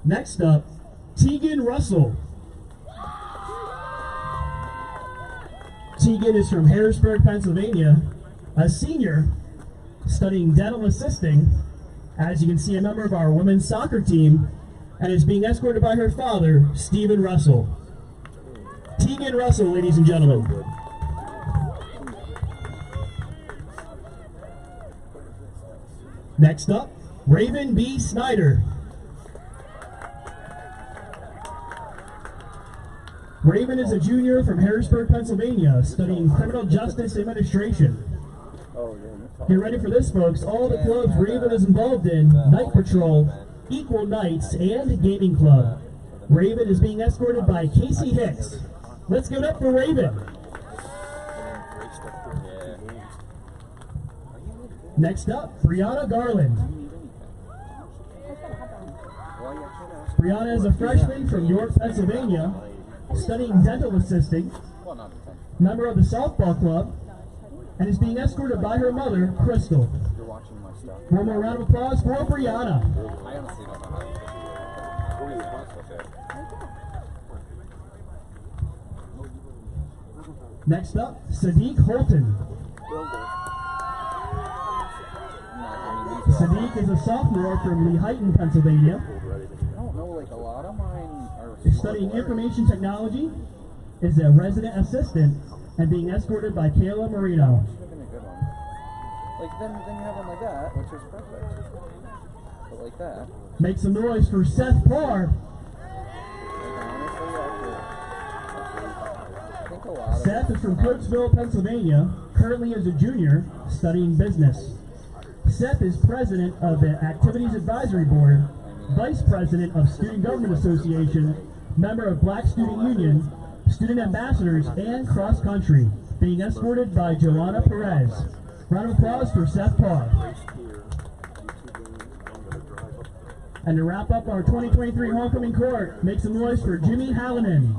Speaker 3: Next up, Tegan Russell. Tegan is from Harrisburg, Pennsylvania, a senior studying dental assisting. As you can see, a member of our women's soccer team, and is being escorted by her father, Stephen Russell. Tegan Russell, ladies and gentlemen. Next up, Raven B. Snyder. Raven is a junior from Harrisburg, Pennsylvania, studying criminal justice administration. Get ready for this, folks. All the clubs Raven is involved in: Night Patrol, Equal Nights, and Gaming Club. Raven is being escorted by Casey Hicks. Let's give it up for Raven. Next up, Brianna Garland. Brianna is a freshman from York, Pennsylvania, studying dental assisting, member of the softball club, and is being escorted by her mother, Crystal. One more round of applause for Brianna. Next up, Sadiq Holton. Sadiq is a sophomore from Lehighton, Pennsylvania. Is studying information technology, is a resident assistant, and being escorted by Kayla Marino.
Speaker 5: Then you have one like that, which is perfect. But like that.
Speaker 3: Make some noise for Seth Parr. Seth is from Coatesville, Pennsylvania, currently is a junior studying business. Seth is president of the Activities Advisory Board, vice president of Student Government Association, member of Black Student Union, student ambassadors, and cross country, being escorted by Joanna Perez. Round of applause for Seth Parr. And to wrap up our 2023 homecoming court, make some noise for Jimmy Hallinan.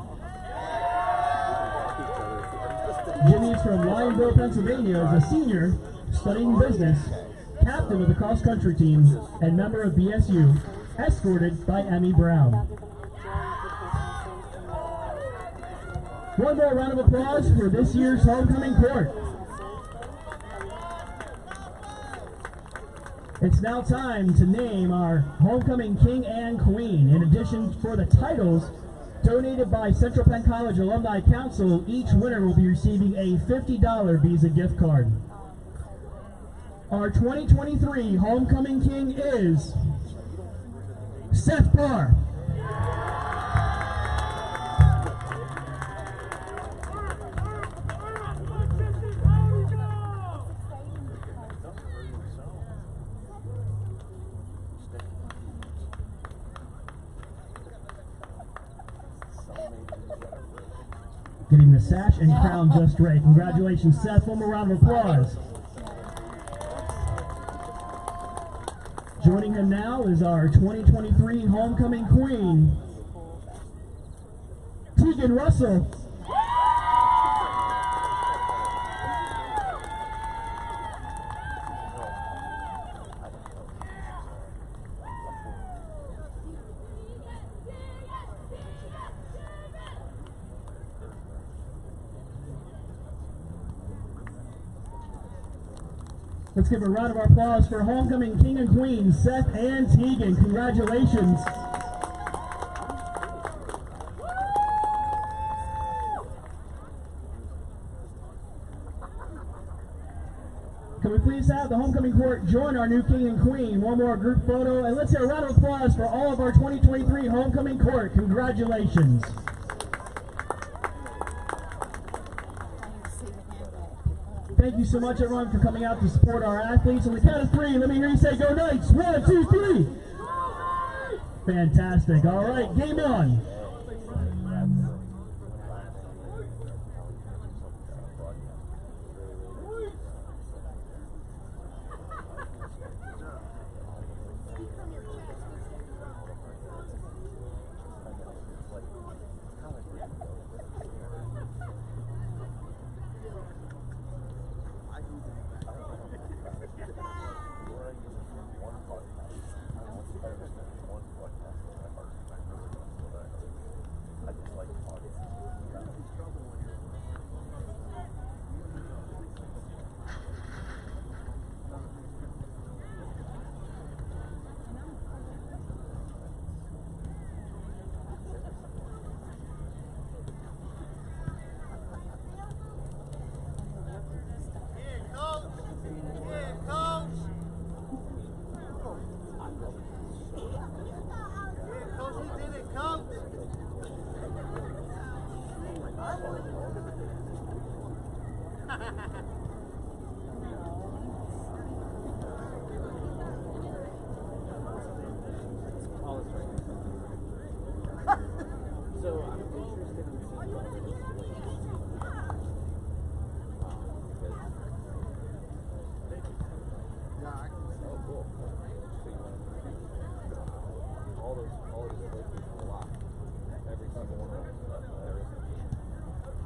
Speaker 3: Jimmy is from Lionville, Pennsylvania, is a senior studying business, captain of the cross country team, and member of BSU, escorted by Emmy Brown. One more round of applause for this year's homecoming court. It's now time to name our homecoming king and queen. In addition, for the titles donated by Central Penn College Alumni Council, each winner will be receiving a $50 Visa gift card. Our 2023 homecoming king is Seth Parr. Getting the sash and crown just right. Congratulations, Seth. One more round of applause. Joining him now is our 2023 homecoming queen, Tegan Russell. Let's give a round of applause for homecoming king and queen, Seth and Tegan. Congratulations. Can we please have the homecoming court join our new king and queen? One more group photo, and let's hear a round of applause for all of our 2023 homecoming court. Congratulations. Thank you so much, everyone, for coming out to support our athletes. On the count of 3, let me hear you say, "Go Knights!" 1, 2, 3. Fantastic. All right, game on.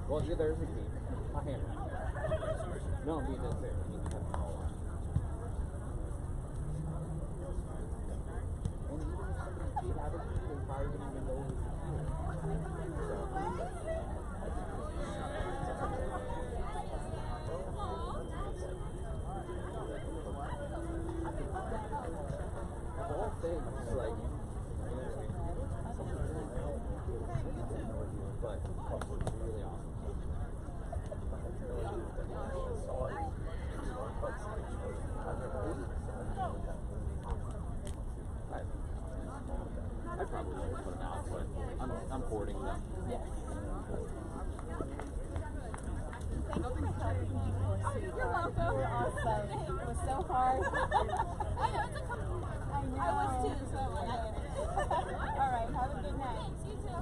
Speaker 5: Well, yeah, there's a key. A hammer. No, he did there. He kept it all on. And even if somebody did have a key, they probably wouldn't even know it was a key. The whole thing is like, but it's really awesome. I probably should put them out, but I'm hoarding them. Yes.
Speaker 4: You're welcome. You're awesome. It was so hard. I know, it's a couple. I know. I was too, so I get it. All right, have a good night. You too.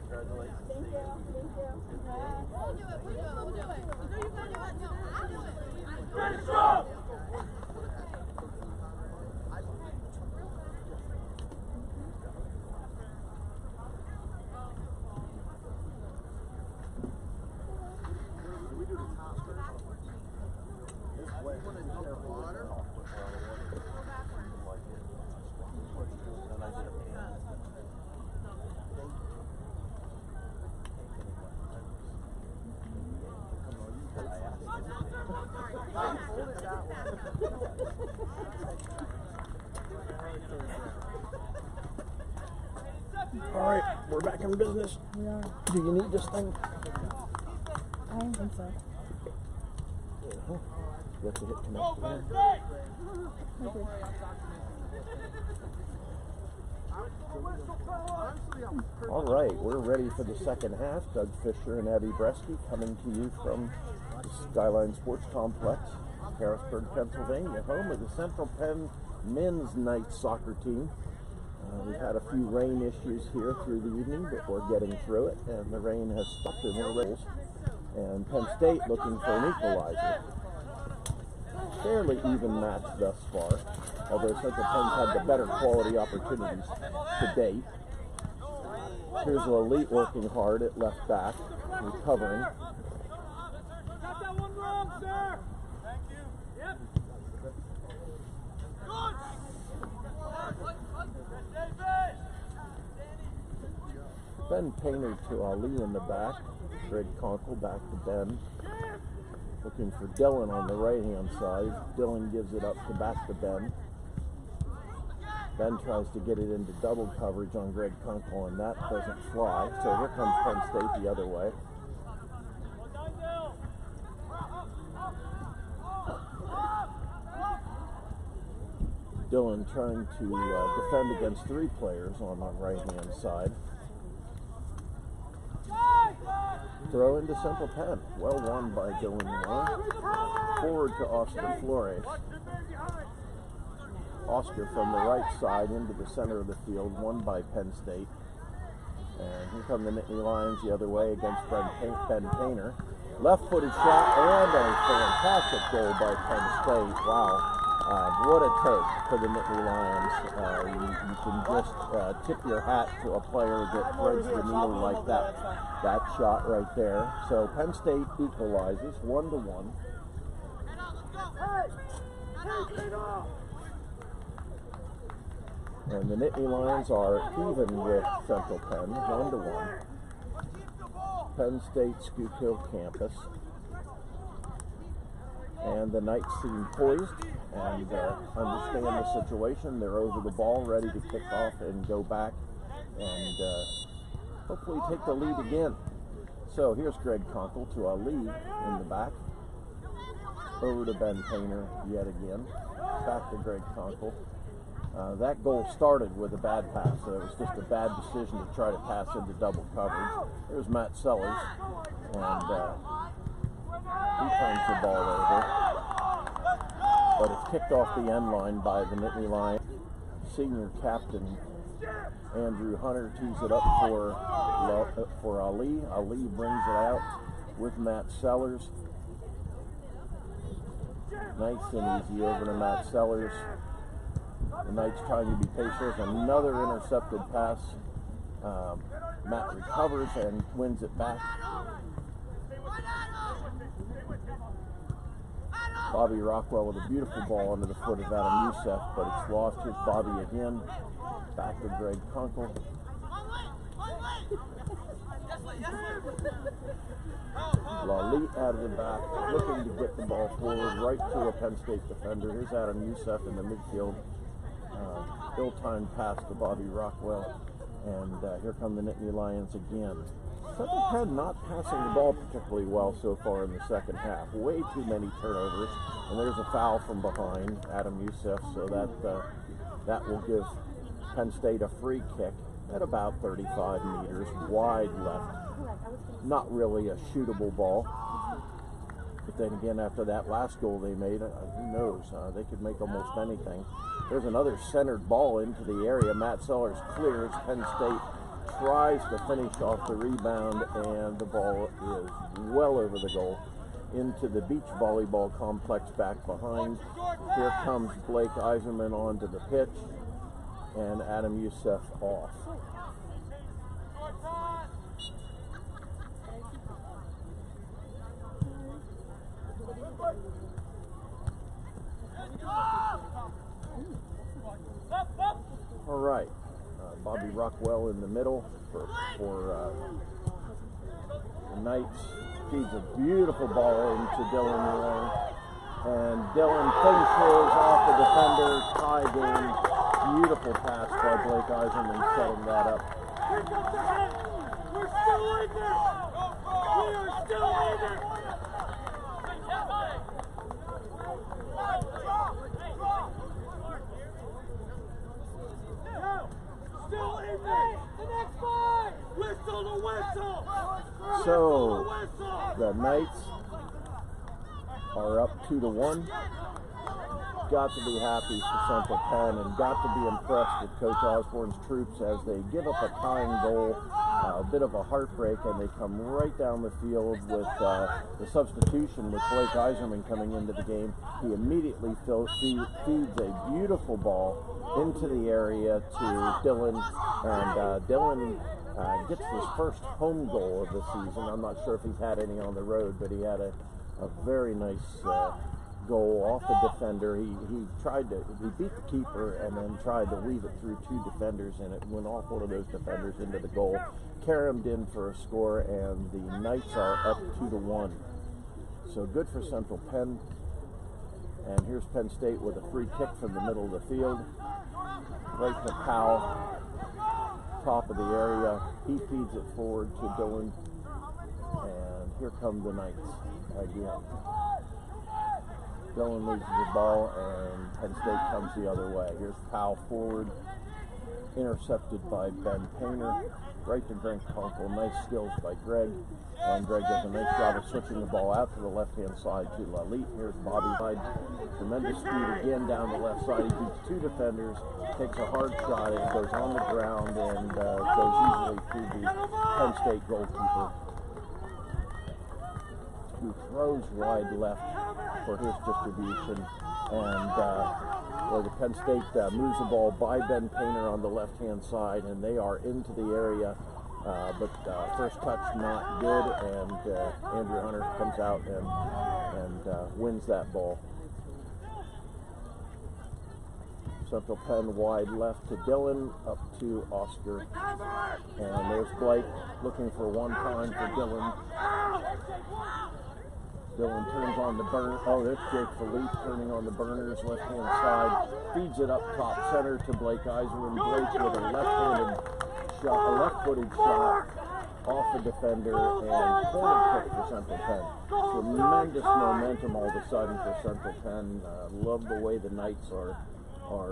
Speaker 2: Congratulations.
Speaker 4: Thank you. Thank you.
Speaker 1: We'll do it. We'll do it. We'll do it. No, you gotta do it. No, I'll do it.
Speaker 2: Finish strong! All right, we're back in business.
Speaker 4: We are.
Speaker 2: Do you need this thing?
Speaker 4: I don't think so.
Speaker 2: You have to hit connect there.
Speaker 4: Okay.
Speaker 2: All right, we're ready for the second half. Doug Fisher and Abby Bresky coming to you from the Skyline Sports Complex, Harrisburg, Pennsylvania, home of the Central Penn men's Knights soccer team. We've had a few rain issues here through the evening, but we're getting through it, and the rain has stopped in the rails. And Penn State looking for an equalizer. Fairly even match thus far, although Central Penn's had the better quality opportunities to date. Here's Elite working hard at left back, recovering.
Speaker 1: Got that one wrong, sir. Thank you. Yep. Good.
Speaker 2: Ben Painter to Ali in the back. Greg Conkle back to Ben. Looking for Dylan on the right-hand side. Dylan gives it up back to Ben. Ben tries to get it into double coverage on Greg Conkle, and that doesn't fly. So here comes Penn State the other way. Dylan trying to defend against 3 players on the right-hand side. Throw into Central Penn. Well won by Dylan Moore. Forward to Oscar Flores. Oscar from the right side into the center of the field, won by Penn State. And here come the Nittany Lions the other way against Ben Painter. Left-footed shot and a fantastic goal by Penn State. Wow. What a take for the Nittany Lions. You can just tip your hat to a player that threads the needle like that. That shot right there. So Penn State equalizes 1-1. And the Nittany Lions are even with Central Penn, 1-1. Penn State Schuylkill campus. And the Knights seem poised and understand the situation. They're over the ball, ready to kick off and go back and hopefully take the lead again. So here's Greg Conkle to Ali in the back. Over to Ben Painter yet again. Back to Greg Conkle. That goal started with a bad pass, so it was just a bad decision to try to pass into double coverage. There's Matt Sellers, and he turns the ball over. But it's kicked off the end line by the Nittany Lions. Senior captain Andrew Hunter tees it up for Ali. Ali brings it out with Matt Sellers. Nice and easy over to Matt Sellers. The Knights trying to be patient. There's another intercepted pass. Matt recovers and wins it back. Bobby Rockwell with a beautiful ball under the foot of Adam Youssef, but it's lost. Here's Bobby again. Back to Greg Conkle. Lalit out of the back, looking to get the ball forward right to a Penn State defender. Here's Adam Youssef in the midfield. Ill-timed pass to Bobby Rockwell, and here come the Nittany Lions again. Central Penn not passing the ball particularly well so far in the second half. Way too many turnovers, and there's a foul from behind Adam Youssef, so that will give Penn State a free kick at about 35 meters wide left. Not really a shootable ball. But then again, after that last goal they made, who knows? They could make almost anything. There's another centered ball into the area. Matt Sellers clears. Penn State tries to finish off the rebound, and the ball is well over the goal into the beach volleyball complex back behind. Here comes Blake Eiserman onto the pitch, and Adam Youssef off. All right, Bobby Rockwell in the middle for the Knights. Feeds a beautiful ball into Dylan Moore, and Dylan finishes off the defender. Tie game. Beautiful pass by Blake Eiserman, setting that up.
Speaker 1: We're still in this! We are still in it! Still in this! The next five! Whistle the whistle!
Speaker 2: So the Knights are up 2-1. Got to be happy for Central Penn, and got to be impressed with Coach Osborne's troops as they give up a tying goal. A bit of a heartbreak, and they come right down the field with the substitution with Blake Eiserman coming into the game. He immediately feeds a beautiful ball into the area to Dylan, and Dylan gets his first home goal of the season. I'm not sure if he's had any on the road, but he had a very nice goal off the defender. He beat the keeper and then tried to weave it through 2 defenders, and it went off one of those defenders into the goal. Carried in for a score, and the Knights are up 2-1. So good for Central Penn. And here's Penn State with a free kick from the middle of the field. Right to Powell, top of the area. He feeds it forward to Dylan. And here come the Knights again. Dylan loses the ball, and Penn State comes the other way. Here's Powell forward, intercepted by Ben Painter, right to Greg Conkle. Nice skills by Greg. And Greg does a nice job of switching the ball out to the left-hand side to Lalit. Here's Bobby Hyde. Tremendous speed again down the left side. He beats two defenders, takes a hard shot, and goes on the ground and goes easily through the Penn State goalkeeper, who throws wide left for his distribution. And the Penn State moves the ball by Ben Painter on the left-hand side, and they are into the area. But first touch not good, and Andrew Hunter comes out and wins that ball. Central Penn wide left to Dylan, up to Oscar. And there's Blake looking for one time for Dylan. Dylan turns on the burner. Oh, there's Jake Philippe turning on the burners, left-hand side. Feeds it up top center to Blake Eiserman. Blake with a left-handed shot, a left-footed shot off the defender, and corner kick for Central Penn. Tremendous momentum all of a sudden for Central Penn. Love the way the Knights are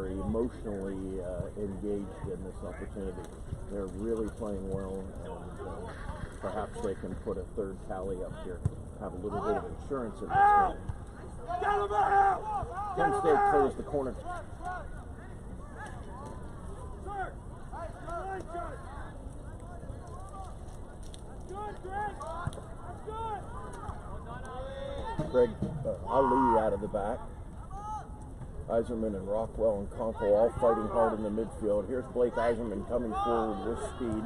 Speaker 2: emotionally engaged in this opportunity. They're really playing well, and perhaps they can put a third tally up here. Have a little bit of insurance in this game. Penn State clears the corner. Greg Ali out of the back. Eiserman and Rockwell and Conkle all fighting hard in the midfield. Here's Blake Eiserman coming forward with speed.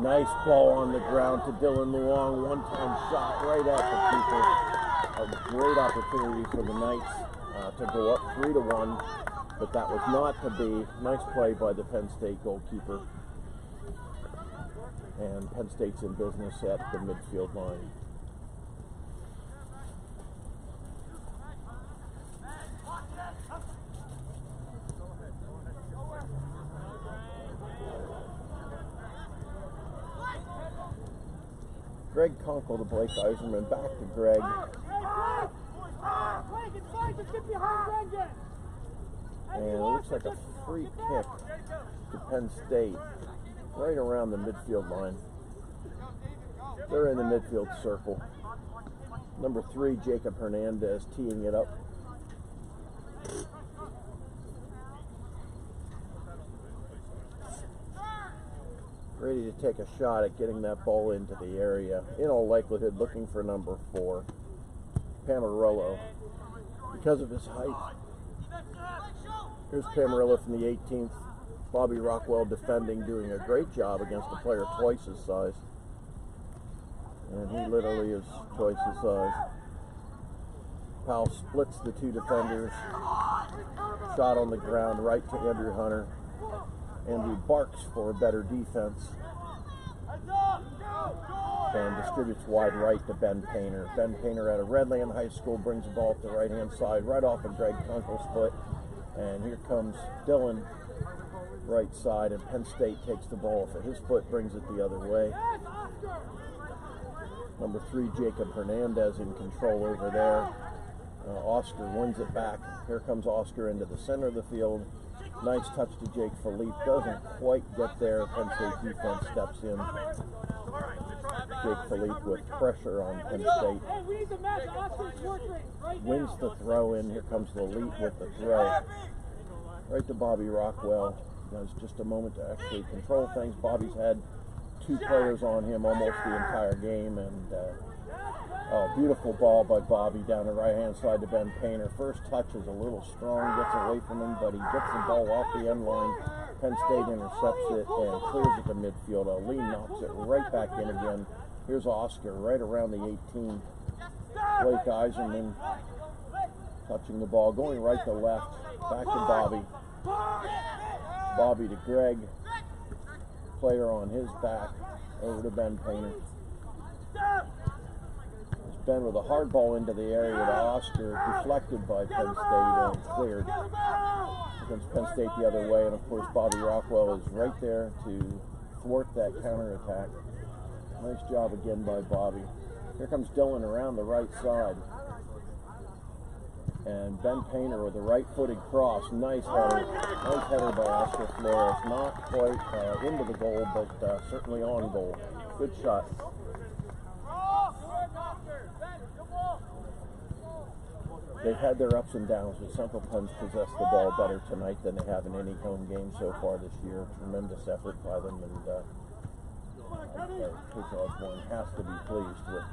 Speaker 2: Nice ball on the ground to Dylan Luong. One-time shot right at the keeper. A great opportunity for the Knights to go up 3-1, but that was not to be. Nice play by the Penn State goalkeeper. And Penn State's in business at the midfield line. Greg Conkle to Blake Eiserman, back to Greg. And it looks like a free kick to Penn State, right around the midfield line. They're in the midfield circle. Number 3, Jacob Hernandez, teeing it up. Ready to take a shot at getting that ball into the area. In all likelihood, looking for number 4, Pamarello, because of his height. Here's Pamarello from the 18th. Bobby Rockwell defending, doing a great job against a player twice his size. And he literally is twice his size. Powell splits the two defenders. Shot on the ground right to Andrew Hunter. Andrew barks for a better defense and distributes wide right to Ben Painter. Ben Painter out of Redland High School brings the ball to the right-hand side, right off of Greg Conkle's foot. And here comes Dylan, right side, and Penn State takes the ball off of his foot, brings it the other way. Number 3, Jacob Hernandez in control over there. Oscar wins it back. Here comes Oscar into the center of the field. Nice touch to Jake Philippe. Doesn't quite get there. Penn State defense steps in. Jake Philippe with pressure on Penn State. Wins the throw in. Here comes Lalit with the throw. Right to Bobby Rockwell. Has just a moment to actually control things. Bobby's had 2 players on him almost the entire game, and beautiful ball by Bobby down the right-hand side to Ben Painter. First touch is a little strong, gets away from him, but he gets the ball off the end line. Penn State intercepts it and clears it to midfield. Ali knocks it right back in again. Here's Oscar right around the 18. Blake Eiserman touching the ball, going right to left, back to Bobby. Bobby to Greg. Player on his back, over to Ben Painter. Ben with a hard ball into the area to Oscar, deflected by Penn State and cleared. Here comes Penn State the other way, and of course Bobby Rockwell is right there to thwart that counterattack. Nice job again by Bobby. Here comes Dylan around the right side. And Ben Painter with a right-footed cross. Nice header. Nice header by Oscar Flores. Not quite into the goal, but certainly on goal. Good shot. They've had their ups and downs, but Central Penn's possessed the ball better tonight than they have in any home game so far this year. Tremendous effort by them, and Coach Osborne has to be pleased with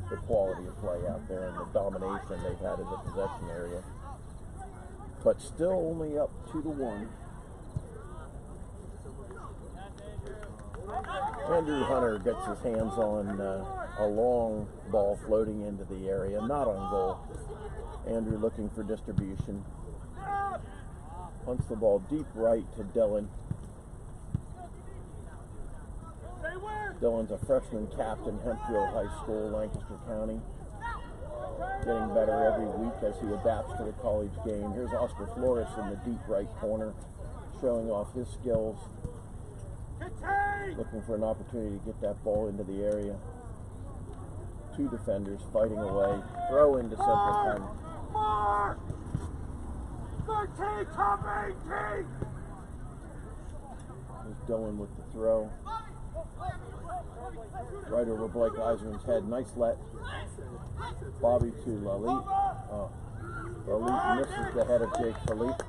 Speaker 2: the quality of play out there and the domination they've had in the possession area. But still only up 2-1. Andrew Hunter gets his hands on a long ball floating into the area, not on goal. Andrew looking for distribution. Punts the ball deep right to Dylan. Dylan's a freshman captain, Hempfield High School, Lancaster County. Getting better every week as he adapts to the college game. Here's Oscar Flores in the deep right corner, showing off his skills. Looking for an opportunity to get that ball into the area. Two defenders fighting away. Throw into Central Penn.
Speaker 1: 13, top 18.
Speaker 2: There's Dylan with the throw. Right over Blake Eiserman's head. Nice let. Bobby to Lalit. Lalit misses the head of Jake Philippe.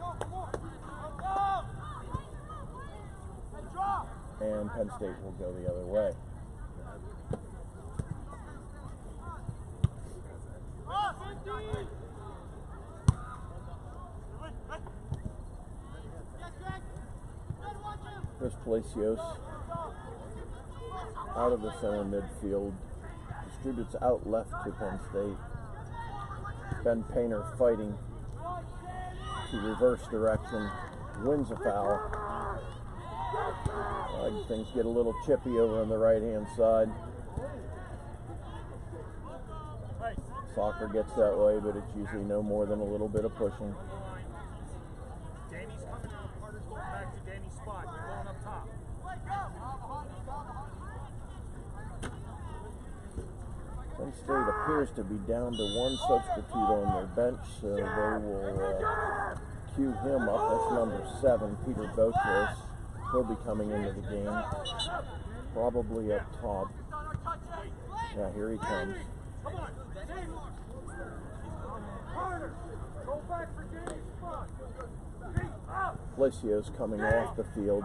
Speaker 2: And Penn State will go the other way. Here's Palacios out of the center midfield, distributes out left to Penn State. Ben Painter fighting to reverse direction, wins a foul. Things get a little chippy over on the right-hand side. Soccer gets that way, but it's usually no more than a little bit of pushing.
Speaker 1: Danny's coming in. Carter's going back to Danny's spot. You're going up top.
Speaker 2: Penn State appears to be down to one substitute on their bench, so they will cue him up. That's number 7, Peter Botros. He'll be coming into the game, probably up top. Yeah, here he comes.
Speaker 1: Come on. Carter, go back for Danny's spot.
Speaker 2: Palacios coming off the field.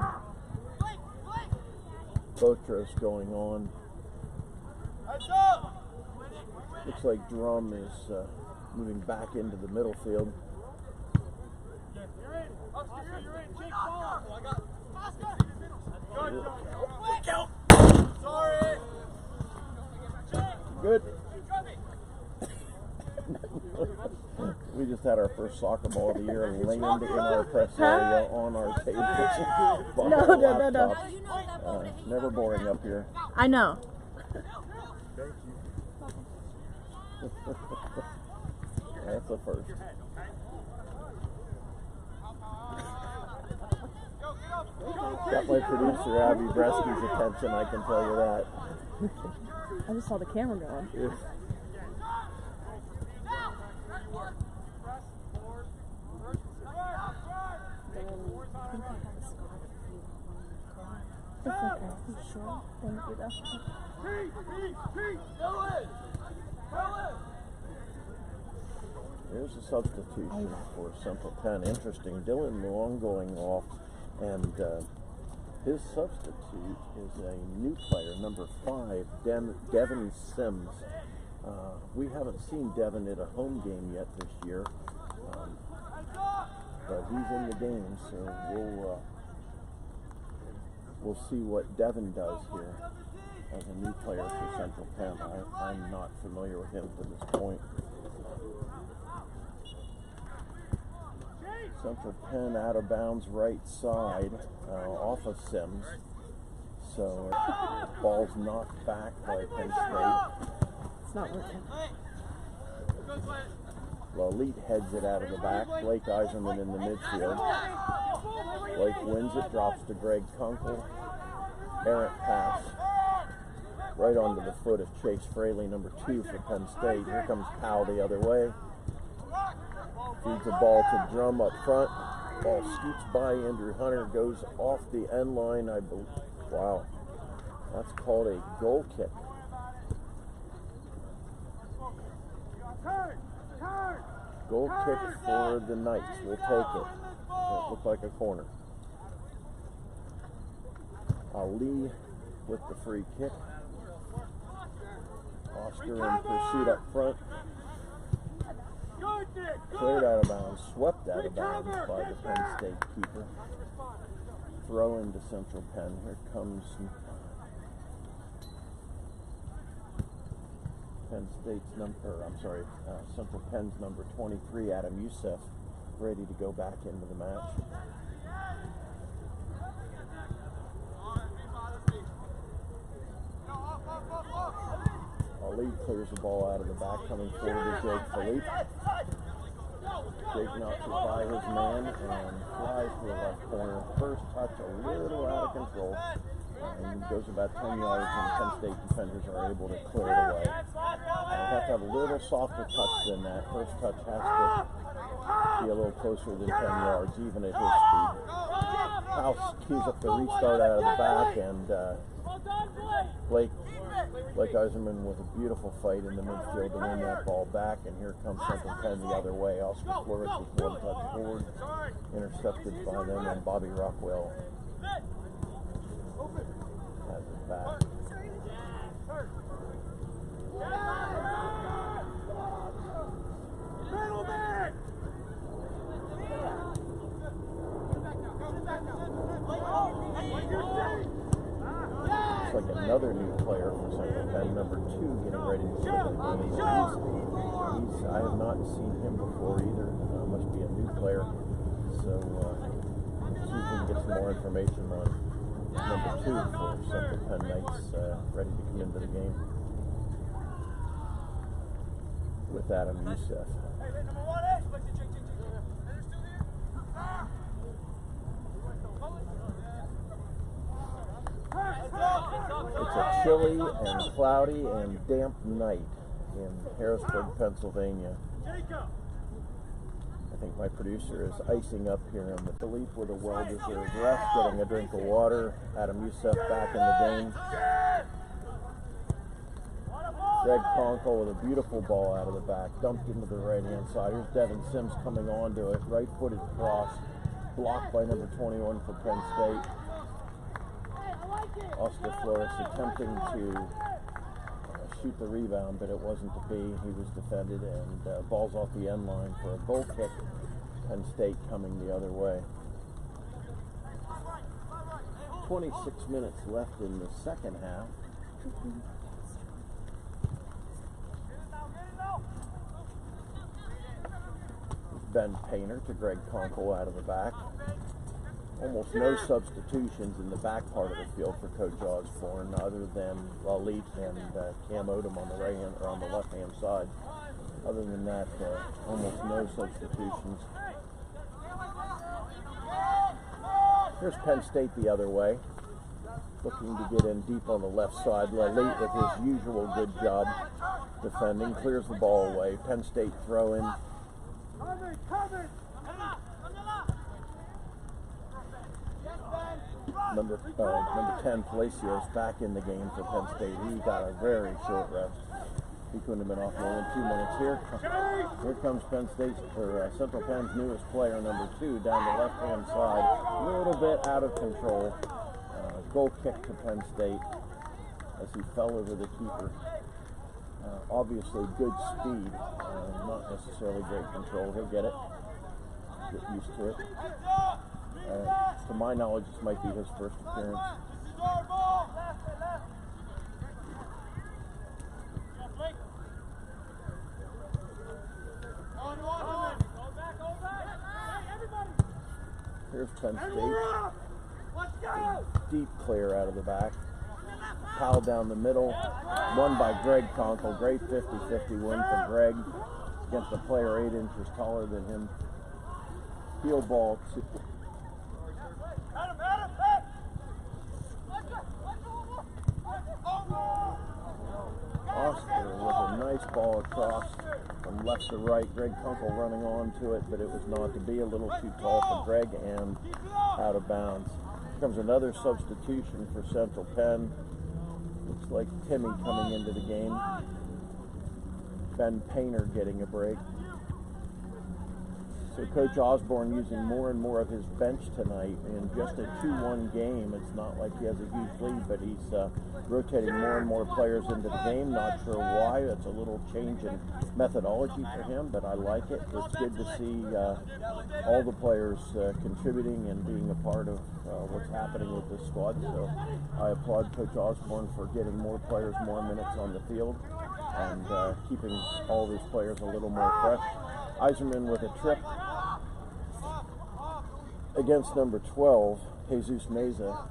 Speaker 2: Botros going on. Looks like Drum is moving back into the middle field.
Speaker 1: You're in. Oscar, you're in. Jake, ball. I got Sorry.
Speaker 2: Good. We just had our first soccer ball of the year and landed in our press area on our table.
Speaker 4: No.
Speaker 2: Never boring up here.
Speaker 4: I know.
Speaker 2: That's the first. Got my producer Abby Bresky's attention, I can tell you that.
Speaker 4: I just saw the camera going.
Speaker 2: Yeah.
Speaker 4: It's okay. You sure? Thank you, though.
Speaker 2: Here's a substitution for Central Penn. Interesting. Dylan Long going off, and his substitute is a new player, number 5, Devin Sims. We haven't seen Devin at a home game yet this year, but he's in the game, so we'll see what Devin does here as a new player for Central Penn. I'm not familiar with him to this point. Central Penn out of bounds right side, off of Sims. So ball's knocked back by Penn State.
Speaker 4: It's not working.
Speaker 2: Lalit heads it out of the back. Blake Eiserman in the midfield. Blake wins it, drops to Greg Kunkel. Errant pass right onto the foot of Chase Fraley, number 2 for Penn State. Here comes Powell the other way. Feeds the ball to Drum up front. Ball scoots by Andrew Hunter, goes off the end line, I believe. Wow. That's called a goal kick. Goal kick for the Knights. We'll take it. It looked like a corner. Ali with the free kick. Oscar in pursuit up front. Cleared out of bounds, swept out of bounds by the Penn State keeper. Throw into Central Penn. Here comes Central Penn's number 23, Adam Youssef, ready to go back into the match. Ali clears the ball out of the back, coming forward to Philippe. Jake knocks it by his man and flies to the left corner. First touch a little out of control. And goes about 10 yards, and the Penn State defenders are able to clear it away. They have to have a little softer touch than that. First touch has to be a little closer than 10 yards, even at his speed. House keys up the restart out of the back, and Blake Eiserman with a beautiful fight in the midfield to win that ball back, and here comes Central Penn the other way. Oscar Flores with one touch forward, intercepted by them, and Bobby Rockwell has it back. Looks like another new player for Central Penn, number 2, getting ready to start the game. I have not seen him before either. Must be a new player. So see if we can get some more information on number 2 for Central Penn Knights, ready to come into the game with Adam Youssef. It's a chilly and cloudy and damp night in Harrisburg, Pennsylvania. I think my producer is icing up here in the Philippe with a well-deserved rest, getting a drink of water. Adam Youssef back in the game. Greg Conkle with a beautiful ball out of the back, dumped into the right-hand side. Here's Devin Sims coming onto it, right-footed cross, blocked by number 21 for Penn State. Oscar Flores attempting to shoot the rebound, but it wasn't to be. He was defended, and ball's off the end line for a goal kick. Penn State coming the other way. 26 minutes left in the second half. Ben Painter to Greg Conkle out of the back. Almost no substitutions in the back part of the field for Coach Osborne, other than Lalit and Cam Odom on the right hand or on the left hand side. Other than that, almost no substitutions. Here's Penn State the other way, looking to get in deep on the left side. Lalit with his usual good job defending, clears the ball away. Penn State throw in. Number 10, Palacios, back in the game for Penn State. He got a very short rest. He couldn't have been off more than 2 minutes. Here comes Penn State's, or Central Penn's newest player, number 2, down the left-hand side. A little bit out of control. Goal kick to Penn State as he fell over the keeper. Obviously good speed, not necessarily great control. He'll get it. Get used to it. To my knowledge, this might be his first appearance. Here's Penn State. Deep clear out of the back. Foul down the middle. Won by Greg Conkle. Great 50-50 win for Greg against a player 8 inches taller than him. Field ball to Oscar with a nice ball across from from left to right. Greg Kunkel running onto it, but it was not to be. A little too tall for Greg and out of bounds. Here comes another substitution for Central Penn. Looks like Timmy coming into the game. Ben Painter getting a break. So Coach Osborne using more and more of his bench tonight. In just a 2-1 game, it's not like he has a huge lead, but he's rotating more and more players into the game. Not sure why. It's a little change in methodology for him, but I like it. It's good to see all the players contributing and being a part of what's happening with this squad. So I applaud Coach Osborne for getting more players more minutes on the field and keeping all these players a little more fresh. Eiserman with a trip against number 12, Jesus Meza.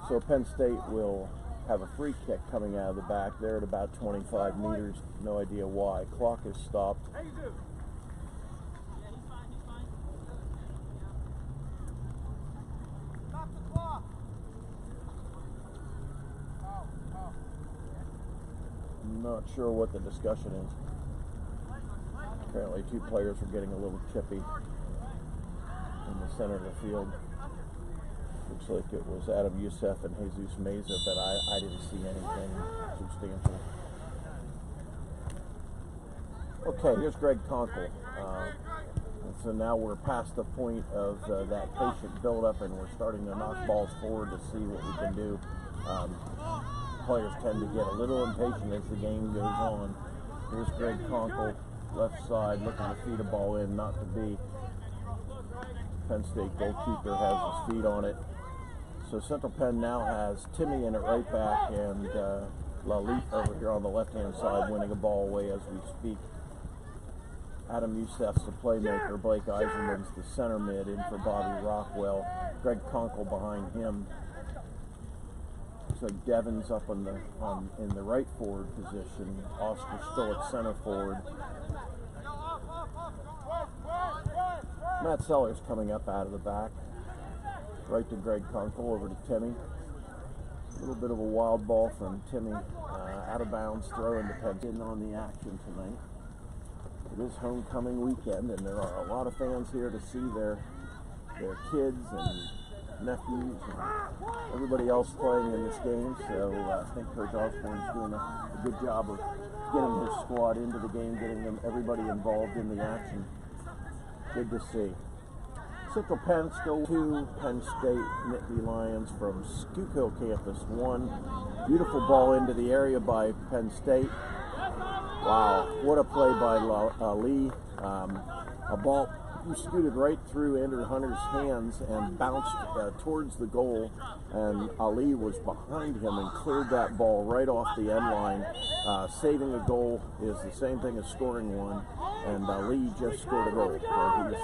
Speaker 2: So Penn State will have a free kick coming out of the back there at about 25 meters. No idea why. Clock is stopped.
Speaker 1: Stop the clock.
Speaker 2: Not sure what the discussion is. Apparently 2 players are getting a little chippy in the center of the field. Looks like it was Adam Youssef and Jesus Meza, but I didn't see anything substantial. Okay, here's Greg Kunkel. So now we're past the point of that patient build-up, and we're starting to knock balls forward to see what we can do. Players tend to get a little impatient as the game goes on. Here's Greg Kunkel, left side, looking to feed a ball in, not to be. Penn State goalkeeper has his feet on it. So Central Penn now has Timmy in it right back, and Lalit over here on the left-hand side winning a ball away as we speak. Adam Youssef's the playmaker. Blake Eiserman's the center mid in for Bobby Rockwell. Greg Kunkel behind him. So Devin's up in the right forward position. Oscar still at center forward. Matt Sellers coming up out of the back. Right to Greg Kunkel, over to Timmy. A little bit of a wild ball from Timmy. Out of bounds throw into Penn. Getting on the action tonight. It is homecoming weekend, and there are a lot of fans here to see their kids and nephews and everybody else playing in this game. So I think Coach Osborne is doing a good job of getting his squad into the game, getting everybody involved in the action. Good to see. Central Penn still 2, Penn State Nittany Lions from Schuylkill campus 1. Beautiful ball into the area by Penn State. Wow, what a play by Lee. A ball scooted right through Andrew Hunter's hands and bounced towards the goal, and Ali was behind him and cleared that ball right off the end line. Saving a goal is the same thing as scoring one, and Ali just scored a goal.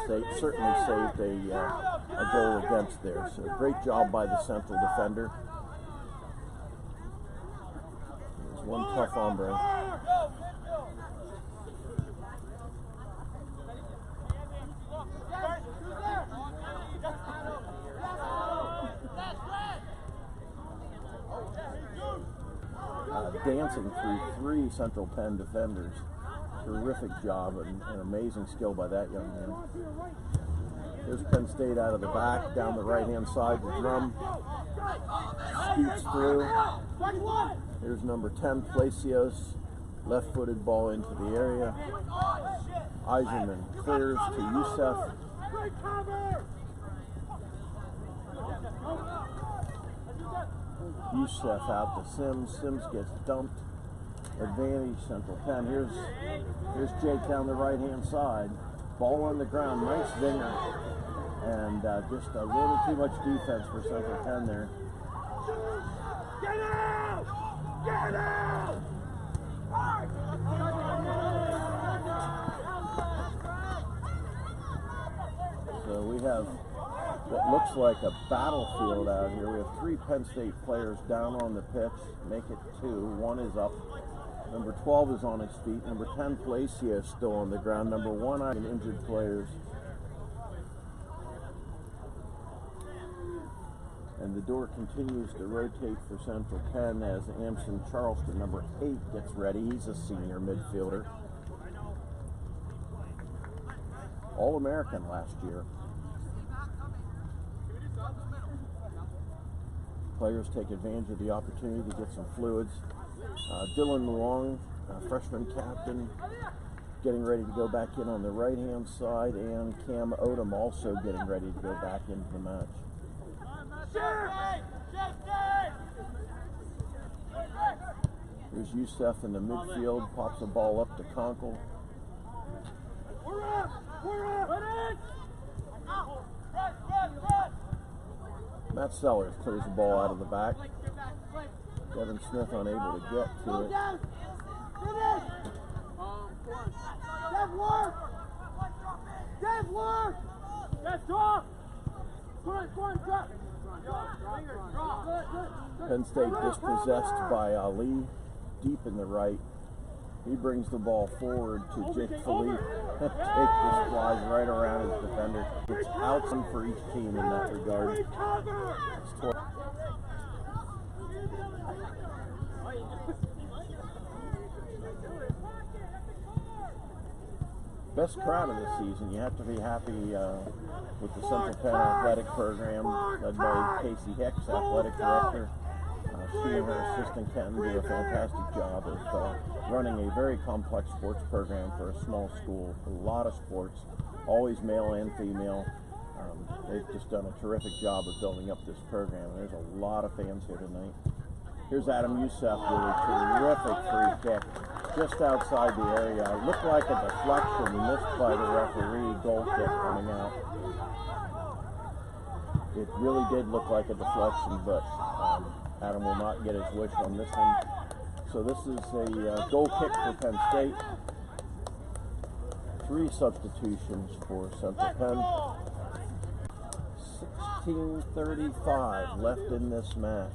Speaker 2: So he certainly saved a goal against there. So great job by the central defender. There's one tough hombre. Dancing through 3 Central Penn defenders. Terrific job and amazing skill by that young man. Here's Penn State out of the back, down the right-hand side to Drum. Scoots through. Here's number 10, Palacios. Left-footed ball into the area. Eiserman clears to Youssef. Youssef out to Sims. Sims gets dumped. Advantage Central Penn. Here's Jake down the right-hand side. Ball on the ground. Nice vinger. And just a little too much defense for Central Penn there.
Speaker 1: Get out! Get out!
Speaker 2: So we have what looks like a battlefield out here. We have 3 Penn State players down on the pitch. Make it 2. 1 is up. Number 12 is on his feet. Number 10, Palacio, is still on the ground. Number 1, injured players. And the door continues to rotate for Central Penn as Amson Charleston, number 8, gets ready. He's a senior midfielder. All-American last year. Players take advantage of the opportunity to get some fluids. Dylan Long, freshman captain, getting ready to go back in on the right-hand side, and Cam Odom also getting ready to go back into the match. Here's Youssef in the midfield, pops a ball up to Conkle. Matt Sellers clears the ball out of the back. Devin Smith unable to get to it. Penn State dispossessed by Ali, deep in the right. He brings the ball forward to Jake Philippe. Jake just flies right around his defender. It's out for each team in that regard. Best crowd of the season. You have to be happy with the Central Penn athletic program led by Casey Hicks, athletic director. She and her assistant Ken do a fantastic job of running a very complex sports program for a small school. A lot of sports, always male and female. They've just done a terrific job of building up this program. There's a lot of fans here tonight. Here's Adam Youssef with a terrific free kick just outside the area. It looked like a deflection missed by the referee. Goal kick coming out. It really did look like a deflection, but Adam will not get his wish on this one. So this is a goal kick for Penn State. 3 substitutions for Central Penn. 16:35 left in this match.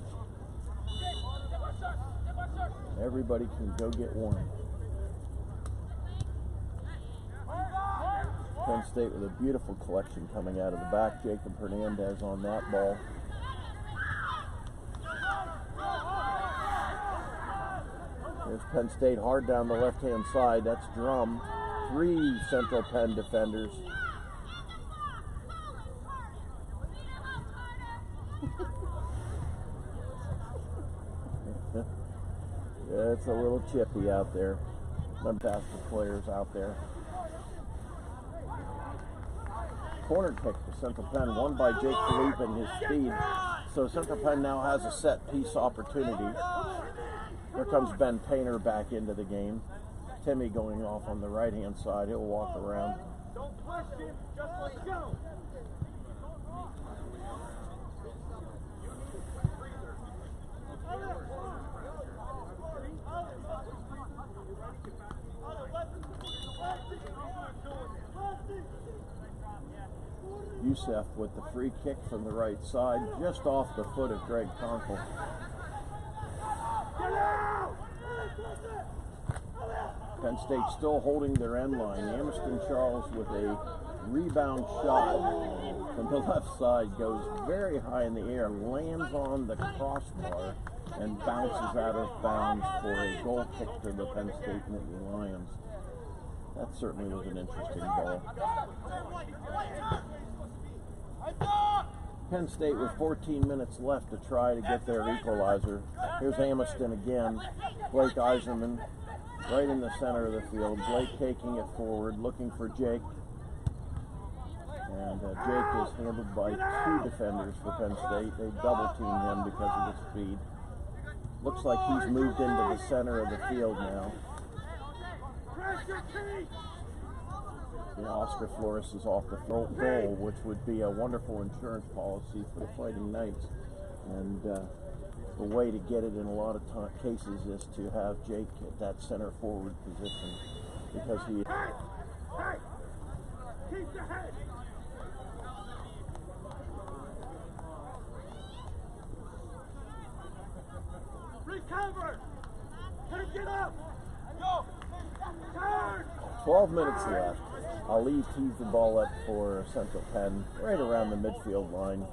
Speaker 2: Everybody can go get one. Penn State with a beautiful collection coming out of the back. Jacob Hernandez on that ball. There's Penn State hard down the left-hand side. That's Drum. 3 Central Penn defenders. Yeah, it's a little chippy out there. Fantastic players out there. Corner kick for Central Penn, won by Jake Philippe and his speed. So Central Penn now has a set piece opportunity. Here comes Ben Painter back into the game. Timmy going off on the right-hand side. He'll walk around.
Speaker 1: Don't push him, just let go.
Speaker 2: Youssef with the free kick from the right side, just off the foot of Greg Conkle. Penn State still holding their end line. Amerston Charles with a rebound shot from the left side, goes very high in the air, lands on the crossbar, and bounces out of bounds for a goal kick to the Penn State Nittany Lions. That certainly was an interesting ball. Penn State with 14 minutes left to try to get their equalizer. Here's Amerston again. Blake Eiserman right in the center of the field. Blake taking it forward, looking for Jake. And Jake is handled by 2 defenders for Penn State. They double team him because of his speed. Looks like he's moved into the center of the field now. Yeah, Oscar Flores is off the goal, which would be a wonderful insurance policy for the Fighting Knights. And the way to get it in a lot of cases is to have Jake at that center forward position, because he...
Speaker 1: Keep the head. Recover. Get up. Go. Turn.
Speaker 2: 12 minutes left. Ali tees the ball up for Central Penn, right around the midfield line.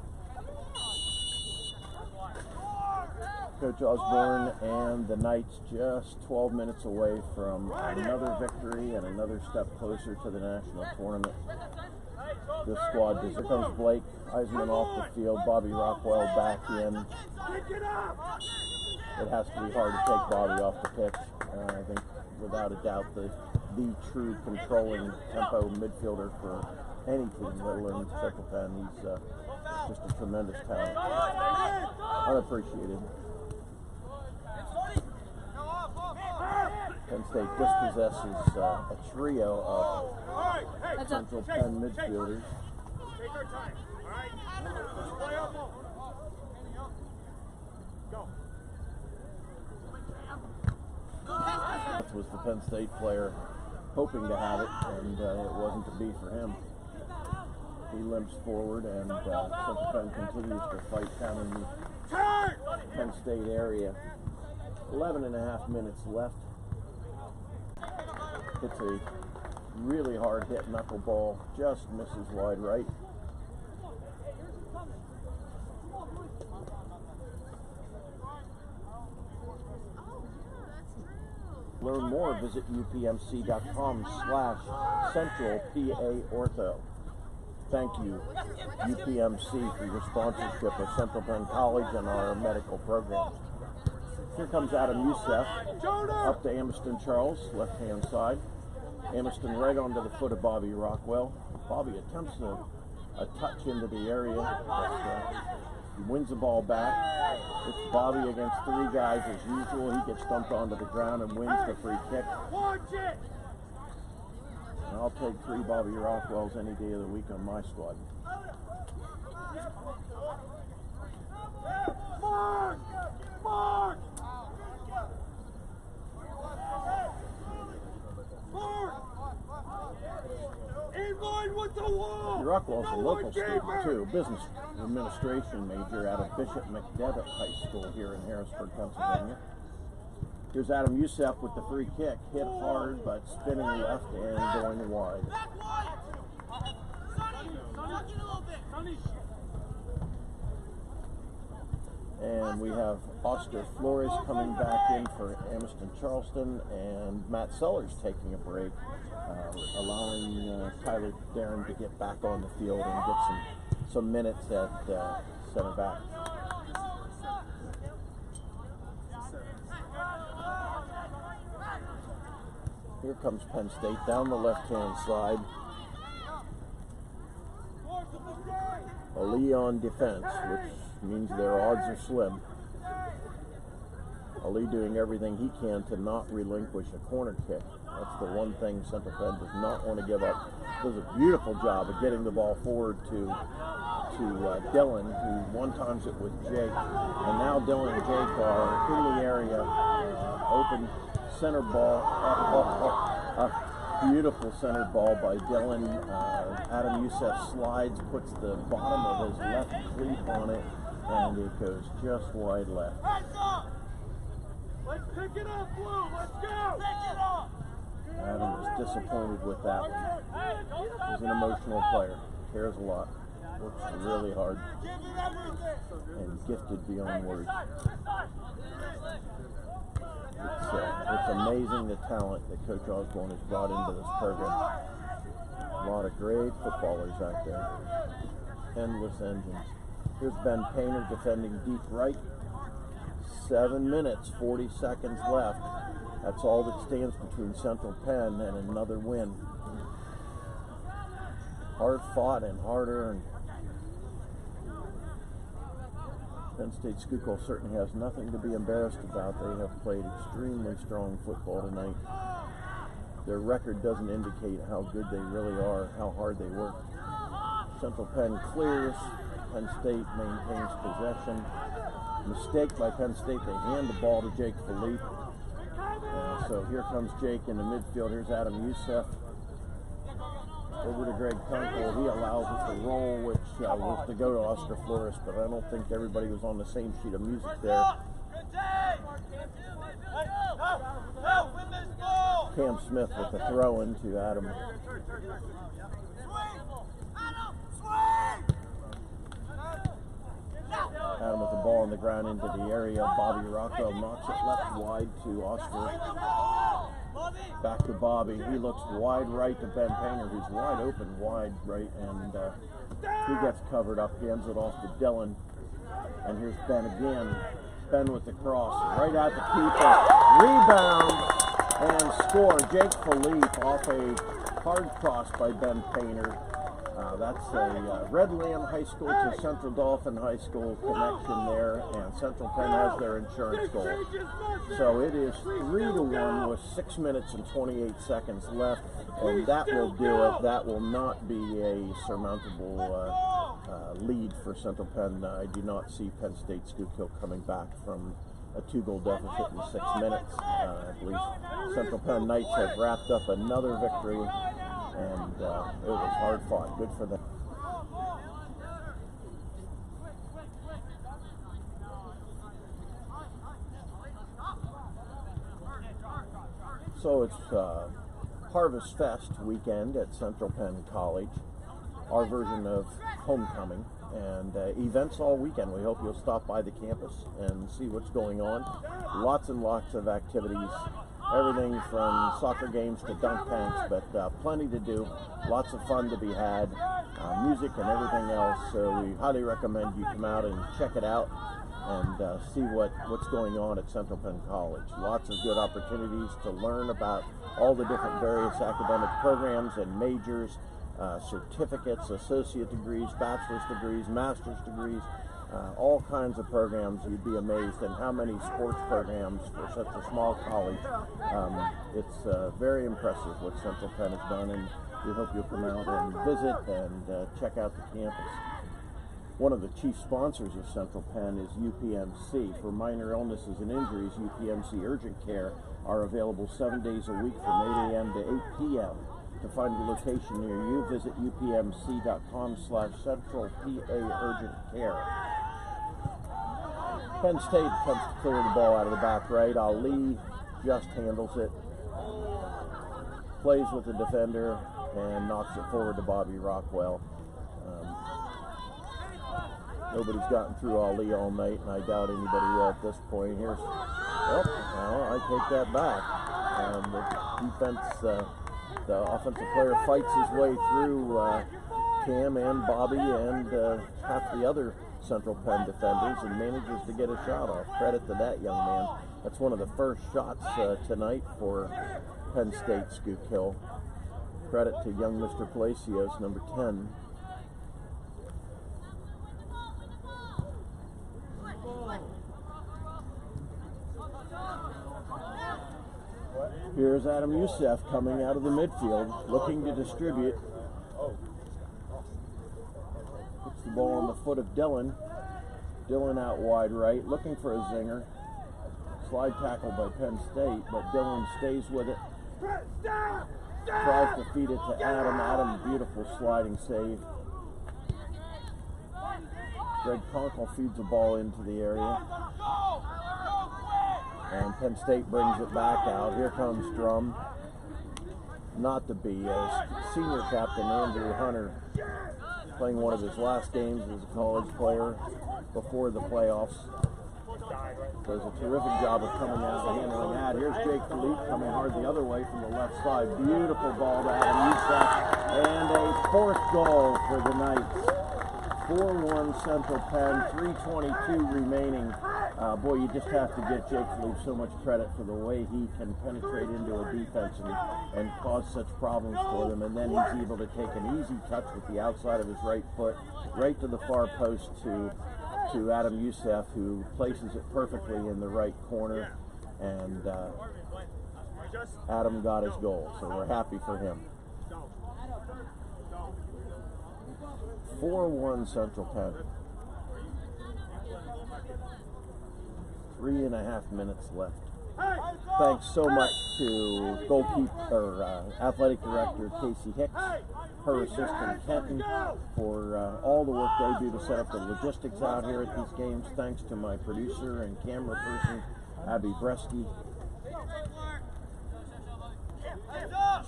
Speaker 2: Coach Osborne and the Knights just 12 minutes away from another victory and another step closer to the national tournament. This squad, here comes Blake Eisman off the field, Bobby Rockwell back in. It has to be hard to take Bobby off the pitch. I think without a doubt the true controlling tempo midfielder for any team, let alone Central Penn. He's just a tremendous talent. Unappreciated. Penn State dispossesses a trio of Central Penn midfielders.
Speaker 1: Take our time, all right? Just play up. Go.
Speaker 2: That was the Penn State player hoping to have it, and it wasn't to be for him. He limps forward, and Central Penn continues to fight down in the Penn State area. 11 and a half minutes left. It's a really hard hit knuckleball, just misses wide right. Learn more, visit upmc.com/centralpaortho. Thank you, UPMC, for your sponsorship of Central Penn College and our medical programs. Here comes Adam Youssef up to Amiston Charles, left-hand side. Amiston right onto the foot of Bobby Rockwell. Bobby attempts a touch into the area. He wins the ball back. It's Bobby against three guys as usual. He gets dumped onto the ground and wins the free kick. And I'll take 3 Bobby Rockwells any day of the week on my squad.
Speaker 1: Mark! Mark! In line with the wall!
Speaker 2: Rockwell's a local student too, business administration major out of Bishop McDevitt High School here in Harrisburg, Pennsylvania. Here's Adam Youssef with the free kick, hit hard but spinning left and going wide. And we have Oscar Flores coming back in for Amiston Charleston, and Matt Sellers taking a break, allowing Tyler Darren to get back on the field and get some minutes at center back. Here comes Penn State down the left-hand side. Ali on defense, which means their odds are slim. Ali doing everything he can to not relinquish a corner kick. That's the one thing Central Penn does not want to give up. Does a beautiful job of getting the ball forward to Dylan, who one times it with Jake, and now Dylan and Jake are in the area. Open center ball, beautiful center ball by Dylan. Adam Youssef slides, puts the bottom of his left cleat on it, and it goes just wide left.
Speaker 1: Let's pick it up, Blue. Let's go. Pick it up.
Speaker 2: Adam was disappointed with that one. He's an emotional player, cares a lot, works really hard, and gifted beyond words. It's amazing the talent that Coach Osborne has brought into this program. A lot of great footballers out there. Endless engines. Here's Ben Painter defending deep right. 7 minutes, 40 seconds left. That's all that stands between Central Penn and another win. Hard fought and hard earned. Penn State Schuylkill certainly has nothing to be embarrassed about. They have played extremely strong football tonight. Their record doesn't indicate how good they really are, how hard they work. Central Penn clears. Penn State maintains possession. Mistake by Penn State. They hand the ball to Jake Philippe. So here comes Jake in the midfield. Here's Adam Youssef. Over to Greg Kunkel. He allows it to roll, which was to go to Oscar Flores, but I don't think everybody was on the same sheet of music there. Cam Smith with the throw in to Adam. Adam with the ball on the ground into the area. Bobby Rockwell knocks it left wide to Oscar. Back to Bobby. He looks wide right to Ben Painter, who's wide open, wide right, and he gets covered up. He hands it off to Dylan. And here's Ben again. Ben with the cross, right at the keeper. Rebound and score. Jake Philippe off a hard cross by Ben Painter. That's a Red Lamb High School to Central Dauphin High School connection there, and Central Penn has their insurance goal. So it is 3-1 with 6 minutes and 28 seconds left, and that will do it. That will not be a surmountable lead for Central Penn. I do not see Penn State Schuylkill coming back from a 2-goal deficit in 6 minutes. I believe Central Penn Knights have wrapped up another victory, and it was hard fought. Good for them. So it's Harvest Fest weekend at Central Penn College, our version of homecoming, and events all weekend. We hope you'll stop by the campus and see what's going on. Lots and lots of activities, everything from soccer games to dunk tanks, but plenty to do, lots of fun to be had, music and everything else. So we highly recommend you come out and check it out and see what's going on at Central Penn College. Lots of good opportunities to learn about all the different various academic programs and majors, certificates, associate degrees, bachelor's degrees, master's degrees, all kinds of programs. You'd be amazed at how many sports programs for such a small college. It's very impressive what Central Penn has done, and we hope you'll come out and visit and check out the campus. One of the chief sponsors of Central Penn is UPMC. For minor illnesses and injuries, UPMC Urgent Care are available 7 days a week from 8 a.m. to 8 p.m. To find a location near you, visit upmc.com/centralpaurgentcare. Penn State comes to clear the ball out of the back right. Ali just handles it, plays with the defender, and knocks it forward to Bobby Rockwell. Nobody's gotten through Ali all night, and I doubt anybody will at this point. Here's, well, I take that back. The defense, the offensive player fights his way through Cam and Bobby and half the other Central Penn defenders and manages to get a shot off. Credit to that young man. That's one of the first shots tonight for Penn State Schuylkill. Credit to young Mr. Palacios, number 10. Here's Adam Youssef coming out of the midfield, looking to distribute. Puts the ball on the foot of Dylan. Dylan out wide right, looking for a zinger. Slide tackle by Penn State, but Dylan stays with it. Tries to feed it to Adam. Adam, beautiful sliding save. Greg Conkle feeds the ball into the area. And Penn State brings it back out. Here comes Drum. Not to be. Senior captain Andrew Hunter, playing one of his last games as a college player before the playoffs, does a terrific job of coming out and handling that. Here's Jake Philippe coming hard the other way from the left side. Beautiful ball to Adam Youssef. And a fourth goal for the Knights. 4-1 Central Penn, 3:22 remaining. Boy, you just have to give Jake Philippe so much credit for the way he can penetrate into a defense and cause such problems for them. And then he's able to take an easy touch with the outside of his right foot right to the far post to Adam Youssef, who places it perfectly in the right corner. And Adam got his goal, so we're happy for him. 4-1 Central Penn. 3.5 minutes left. Thanks so much to athletic director Casey Hicks, her assistant Kenton, for all the work they do to set up the logistics out here at these games. Thanks to my producer and camera person, Abby Bresky.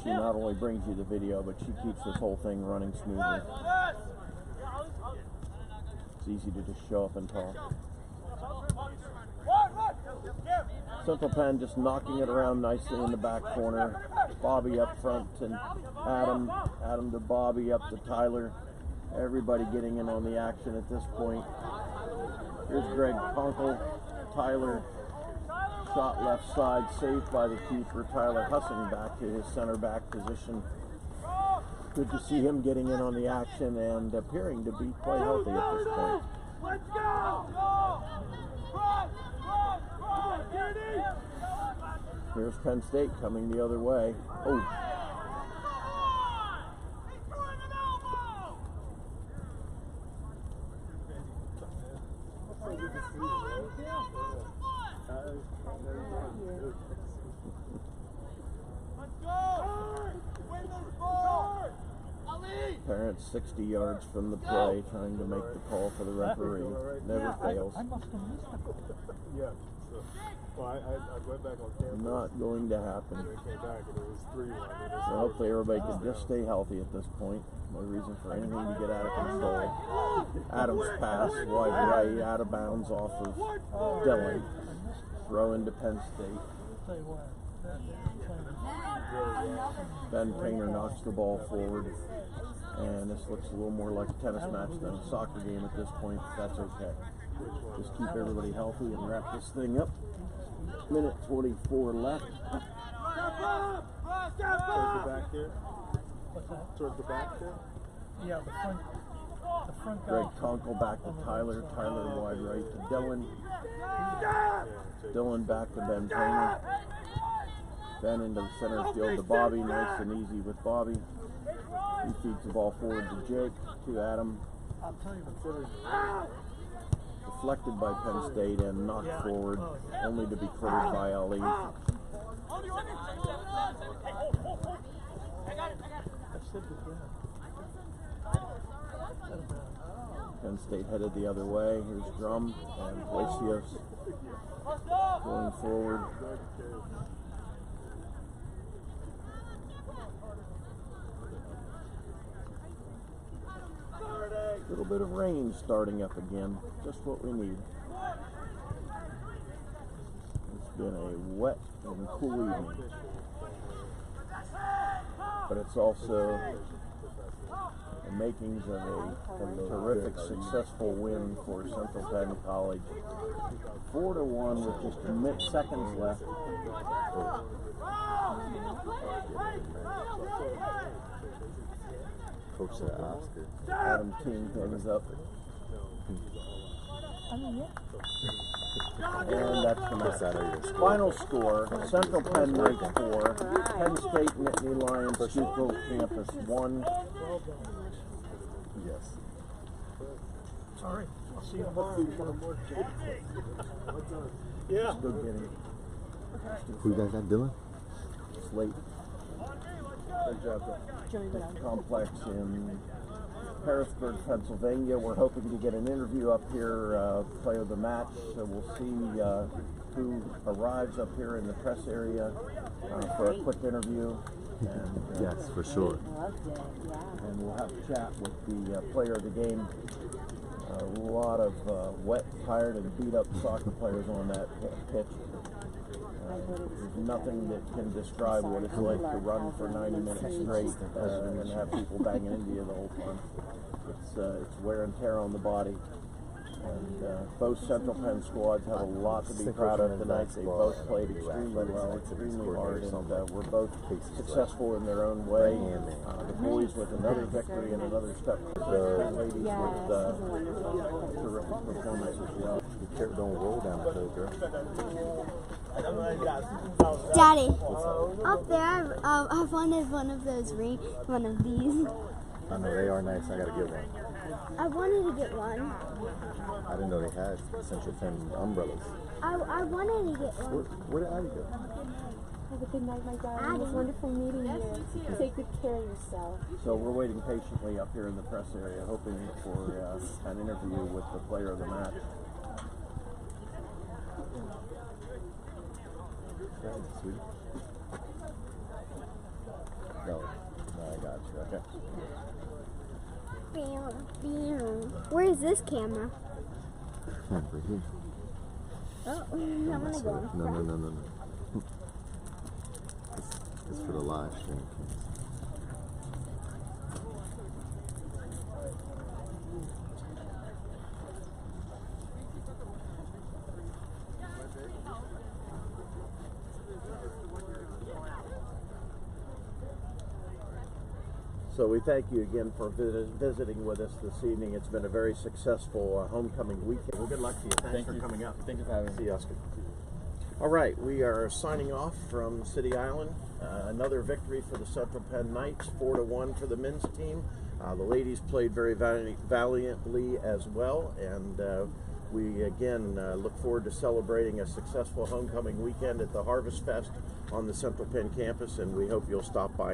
Speaker 2: She not only brings you the video, but she keeps this whole thing running smoothly. It's easy to just show up and talk. Central Penn just knocking it around nicely in the back corner. Bobby up front and Adam to Bobby, up to Tyler. Everybody getting in on the action at this point. Here's Greg Conkle. Tyler, shot left side, saved by the keeper. Tyler Hussing back to his center back position. Good to see him getting in on the action and appearing to be quite healthy at this point.
Speaker 1: Let's go!
Speaker 2: Here's Penn State coming the other way. Oh. Parents 60 yards from the play, trying to make the call for the referee. Never fails.
Speaker 1: I must have missed it. Yeah. Well, I went back on camera.
Speaker 2: Not going to happen.
Speaker 1: And came back and it was 3-1.
Speaker 2: So hopefully everybody can just stay healthy at this point. No reason for anything to get out of control. Adams pass, wide right, out of bounds off of Dillon. Throw into Penn State. Ben Painter knocks the ball forward. And this looks a little more like a tennis match than a soccer game at this point. That's okay. Just keep everybody healthy and wrap this thing up. Minute 24 left.
Speaker 1: Towards the back there? What's that? Towards the back there?
Speaker 6: Yeah, the front guy.
Speaker 2: Greg Conkle back to Tyler. Tyler wide right to Dillon. Dillon back to Ben Painter. Ben into the center field to Bobby. Nice and easy with Bobby. He feeds the ball forward to Jake, to Adam. Deflected by Penn State and knocked forward, only to be cleared by Ali. Penn State headed the other way. Here's Drum and Palacios going forward. A little bit of rain starting up again, just what we need. It's been a wet and cool evening, but it's also the makings of a terrific, successful win for Central Penn College. 4-1 with just seconds left.
Speaker 5: Coach said Oscar.
Speaker 2: Adam team things up. And that's the final score. Central Penn Knights 4. Penn State Nittany Lions Schuylkill Campus 1.
Speaker 5: Yes.
Speaker 6: Sorry. I'll see you tomorrow.
Speaker 1: Yeah.
Speaker 2: Still getting
Speaker 5: Who you guys got, Dylan?
Speaker 2: Slate. Good job. Complex in Harrisburg, Pennsylvania. We're hoping to get an interview up here, player of the match. So we'll see who arrives up here in the press area for a quick interview. And,
Speaker 5: Yes, for sure.
Speaker 2: And we'll have a chat with the player of the game. A lot of wet, tired, and beat up soccer players on that pitch. There's nothing that can describe what it's like to run for 90 minutes straight and have people banging into you the whole time. It's wear and tear on the body. And both Central Penn squads have a lot to be proud of tonight. They both played extremely well, extremely hard, and were both successful in their own way. The boys with another victory and another step. The ladies with terrific performance as well.
Speaker 5: Don't roll down the field, girl.
Speaker 7: Daddy, up there, I wanted one of those one of these.
Speaker 5: I know they are nice. I gotta get one.
Speaker 7: I wanted to get one.
Speaker 5: I didn't know they had Central Penn umbrellas.
Speaker 7: I wanted to get one.
Speaker 5: Where did Ivy go?
Speaker 4: Have a good night, my darling. It was wonderful meeting you. Take good care of yourself.
Speaker 2: So we're waiting patiently up here in the press area, hoping for an interview with the player of the match.
Speaker 5: Sweet. No, I got you. Okay.
Speaker 7: Where is this camera?
Speaker 5: Right here.
Speaker 7: Oh, I'm gonna go.
Speaker 8: No. It's for the live stream.
Speaker 2: So we thank you again for visiting with us this evening. It's been a very successful homecoming weekend. Well, good luck to you. Thanks for coming up.
Speaker 5: Thank you for having me.
Speaker 2: See you, Oscar. All right, we are signing off from City Island. Another victory for the Central Penn Knights, 4-1 for the men's team. The ladies played very valiantly as well, and we again look forward to celebrating a successful homecoming weekend at the Harvest Fest on the Central Penn campus, and we hope you'll stop by.